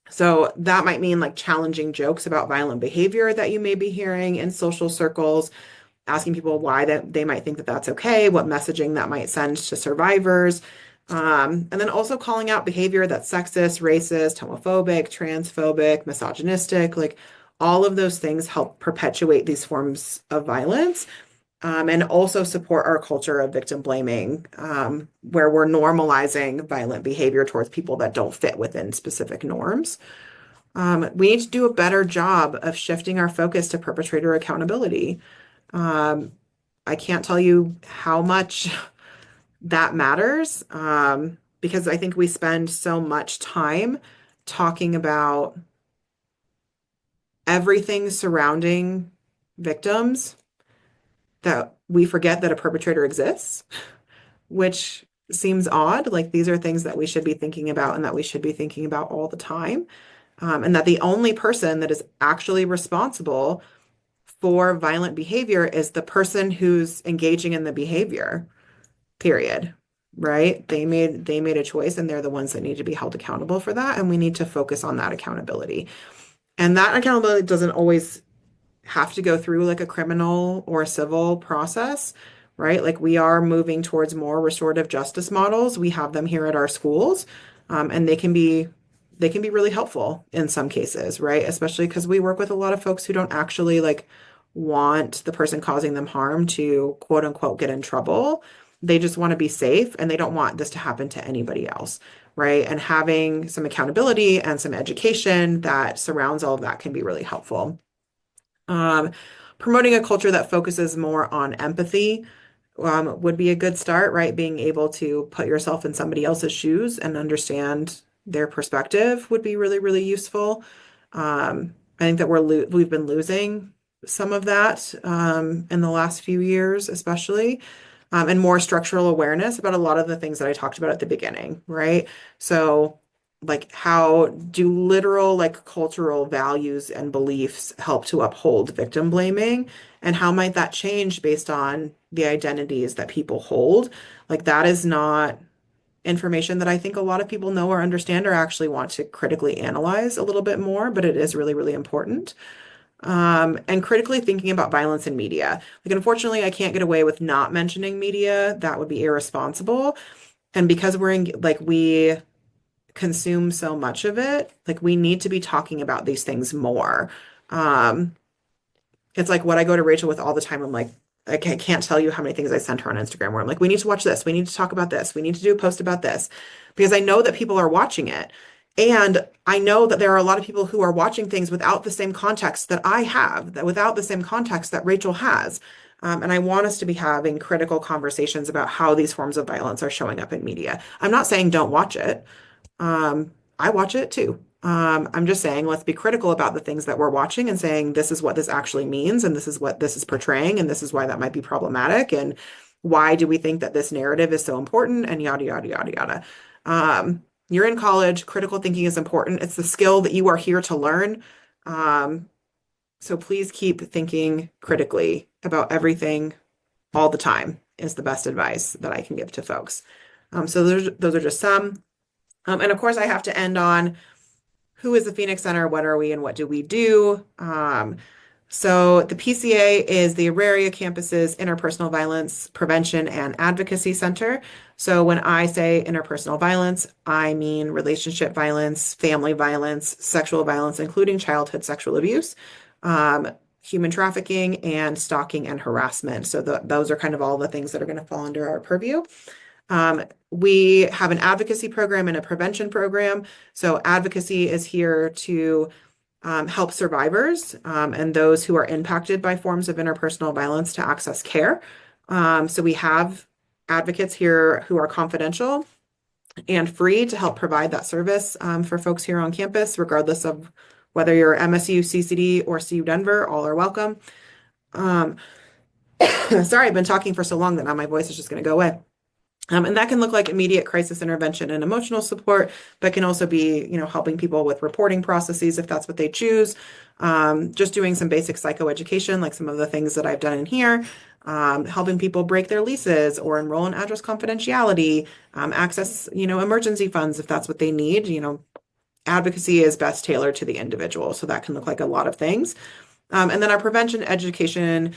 So that might mean like challenging jokes about violent behavior that you may be hearing in social circles, asking people why that they might think that that's okay, what messaging that might send to survivors. And then also calling out behavior that's sexist, racist, homophobic, transphobic, misogynistic, like all of those things help perpetuate these forms of violence. And also support our culture of victim blaming, where we're normalizing violent behavior towards people that don't fit within specific norms. We need to do a better job of shifting our focus to perpetrator accountability. Um, I can't tell you how much that matters, because I think we spend so much time talking about everything surrounding victims that we forget that a perpetrator exists, which seems odd. Like these are things that we should be thinking about and that we should be thinking about all the time. And that the only person that is actually responsible for violent behavior is the person who's engaging in the behavior, period. Right? They made a choice and they're the ones that need to be held accountable for that. And we need to focus on that accountability. And that accountability doesn't always have to go through like a criminal or a civil process, right? Like we are moving towards more restorative justice models. We have them here at our schools, and they can be really helpful in some cases, right? Especially because we work with a lot of folks who don't actually like want the person causing them harm to quote unquote get in trouble. They just want to be safe and they don't want this to happen to anybody else, right? And having some accountability and some education that surrounds all of that can be really helpful. Um, Promoting a culture that focuses more on empathy would be a good start, right? Being able to put yourself in somebody else's shoes and understand their perspective would be really, really useful. I think that we've been losing some of that in the last few years, especially, and more structural awareness about a lot of the things that I talked about at the beginning, right? So like how do literal like cultural values and beliefs help to uphold victim blaming, and how might that change based on the identities that people hold? Like that is not information that I think a lot of people know or understand or actually want to critically analyze a little bit more, but it is really, really important. And critically thinking about violence in media. Like, unfortunately, I can't get away with not mentioning media. That would be irresponsible. And because we consume so much of it, like we need to be talking about these things more. Um, it's like what I go to Rachel with all the time. I'm like, I can't tell you how many things I sent her on Instagram where I'm like, we need to watch this. We need to talk about this. We need to do a post about this because I know that people are watching it. And I know that there are a lot of people who are watching things without the same context that I have, that without the same context that Rachel has. And I want us to be having critical conversations about how these forms of violence are showing up in media. I'm not saying don't watch it. I watch it too. I'm just saying, let's be critical about the things that we're watching and saying, this is what this actually means, and this is what this is portraying, and this is why that might be problematic. And why do we think that this narrative is so important, and yada, yada, yada, yada. You're in college, critical thinking is important. It's the skill that you are here to learn. Um, so please keep thinking critically about everything all the time is the best advice that I can give to folks. So those are just some. And of course, I have to end on who is the Phoenix Center, what are we, and what do we do? So the PCA is the Auraria campus's Interpersonal Violence Prevention and Advocacy Center. So when I say interpersonal violence, I mean relationship violence, family violence, sexual violence, including childhood sexual abuse, human trafficking, and stalking and harassment. So those are kind of all the things that are going to fall under our purview. We have an advocacy program and a prevention program. So advocacy is here to help survivors and those who are impacted by forms of interpersonal violence to access care. So we have advocates here who are confidential and free to help provide that service for folks here on campus, regardless of whether you're MSU, CCD, or CU Denver, all are welcome. Sorry, I've been talking for so long that now my voice is just going to go away. And that can look like immediate crisis intervention and emotional support, but can also be, helping people with reporting processes if that's what they choose. Just doing some basic psychoeducation, like some of the things that I've done in here, helping people break their leases or enroll in address confidentiality, access, emergency funds if that's what they need. Advocacy is best tailored to the individual, so that can look like a lot of things. And then our prevention education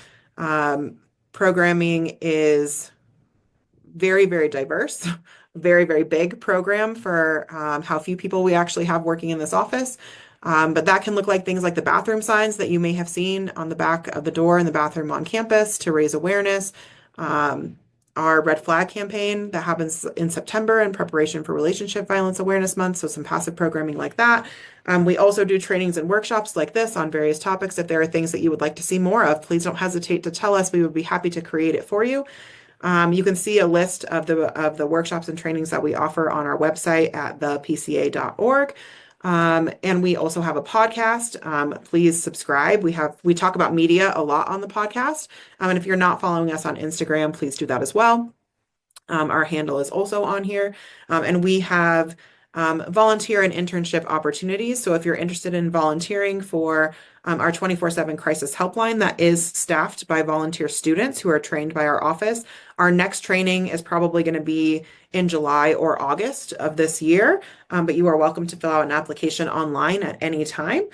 programming is very, very diverse, very, very big program for how few people we actually have working in this office. But that can look like things like the bathroom signs that you may have seen on the back of the door in the bathroom on campus to raise awareness. Our red flag campaign that happens in September in preparation for Relationship Violence Awareness Month, so some passive programming like that. We also do trainings and workshops like this on various topics. If there are things that you would like to see more of, please don't hesitate to tell us. We would be happy to create it for you. You can see a list of the workshops and trainings that we offer on our website at thepca.org. And we also have a podcast. Please subscribe. We talk about media a lot on the podcast. And if you're not following us on Instagram, please do that as well. Our handle is also on here. And we have volunteer and internship opportunities. So if you're interested in volunteering for our 24/7 crisis helpline that is staffed by volunteer students who are trained by our office, our next training is probably going to be in July or August of this year, but you are welcome to fill out an application online at any time.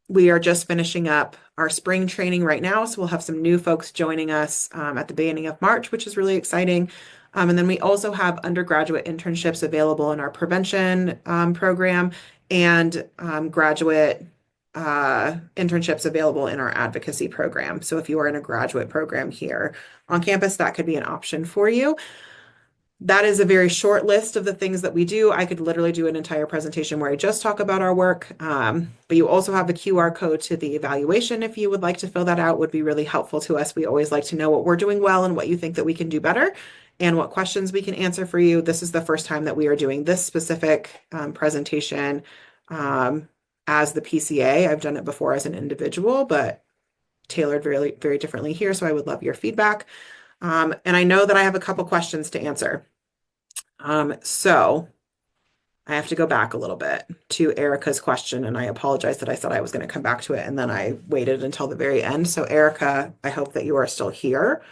We are just finishing up our spring training right now, so we'll have some new folks joining us at the beginning of March, which is really exciting. And then we also have undergraduate internships available in our prevention program and graduate internships available in our advocacy program. So if you are in a graduate program here on campus, that could be an option for you. That is a very short list of the things that we do. I could literally do an entire presentation where I just talk about our work. But you also have the QR code to the evaluation. If you would like to fill that out, would be really helpful to us. We always like to know what we're doing well and what you think that we can do better and what questions we can answer for you. This is the first time that we are doing this specific presentation as the PCA. I've done it before as an individual, but tailored very, very differently here. So I would love your feedback. And I know that I have a couple questions to answer. So I have to go back a little bit to Erica's question, and I apologize that I said I was going to come back to it, and then I waited until the very end. So Erica, I hope that you are still here.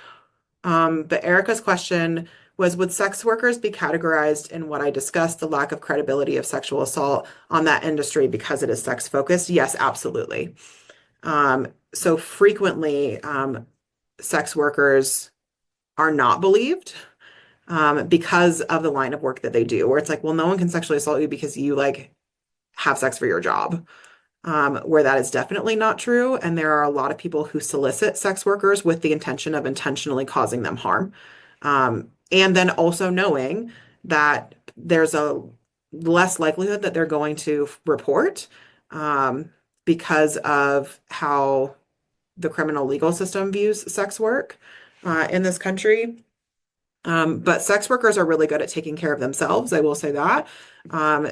But Erica's question was, would sex workers be categorized in what I discussed, the lack of credibility of sexual assault on that industry because it is sex focused? Yes, absolutely. So frequently, sex workers are not believed because of the line of work that they do, where it's like, well, no one can sexually assault you because you have sex for your job, where that is definitely not true. And there are a lot of people who solicit sex workers with the intention of intentionally causing them harm. And then also knowing that there's a less likelihood that they're going to report because of how the criminal legal system views sex work in this country. But sex workers are really good at taking care of themselves. I will say that.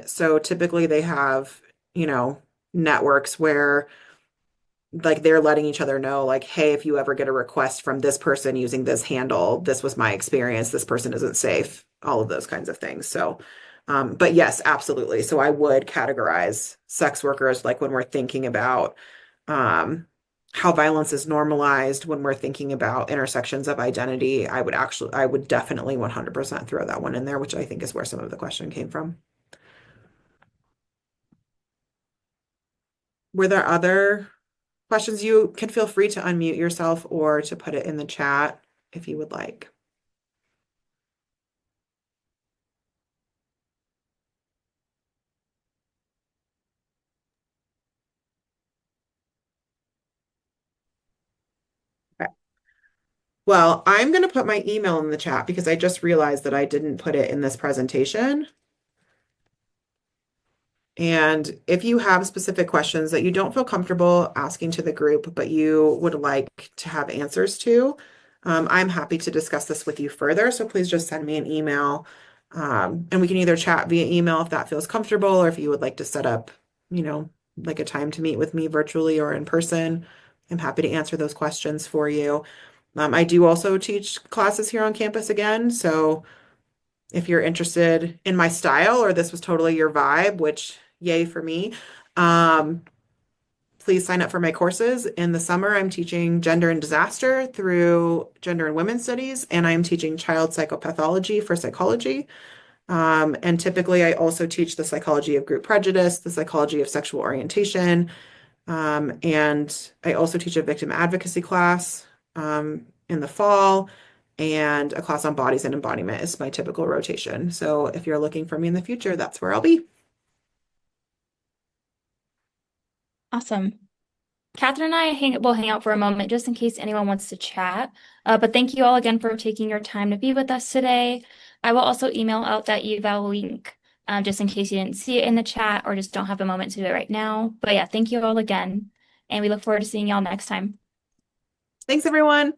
So typically they have, networks where like they're letting each other know, like, hey, if you ever get a request from this person using this handle, this was my experience. This person isn't safe, all of those kinds of things. So, but yes, absolutely. So I would categorize sex workers like when we're thinking about how violence is normalized, when we're thinking about intersections of identity, I would definitely 100% throw that one in there, which I think is where some of the question came from. Were there other questions? You can feel free to unmute yourself or to put it in the chat if you would like. Okay. Well, I'm going to put my email in the chat because I just realized that I didn't put it in this presentation. And if you have specific questions that you don't feel comfortable asking to the group, but you would like to have answers to, I'm happy to discuss this with you further. So please just send me an email. And we can either chat via email if that feels comfortable, or if you would like to set up, you know, like a time to meet with me virtually or in person. I'm happy to answer those questions for you. I do also teach classes here on campus again. So if you're interested in my style or this was totally your vibe, which yay for me, um, please sign up for my courses. In the summer, I'm teaching gender and disaster through gender and women's studies, and I'm teaching child psychopathology for psychology. And typically, I also teach the psychology of group prejudice, the psychology of sexual orientation, and I also teach a victim advocacy class in the fall, and a class on bodies and embodiment is my typical rotation. So if you're looking for me in the future, that's where I'll be. Awesome. Catherine and I will hang out for a moment just in case anyone wants to chat. But thank you all again for taking your time to be with us today. I will also email out that eval link just in case you didn't see it in the chat or just don't have a moment to do it right now. But yeah, thank you all again. And we look forward to seeing y'all next time. Thanks, everyone.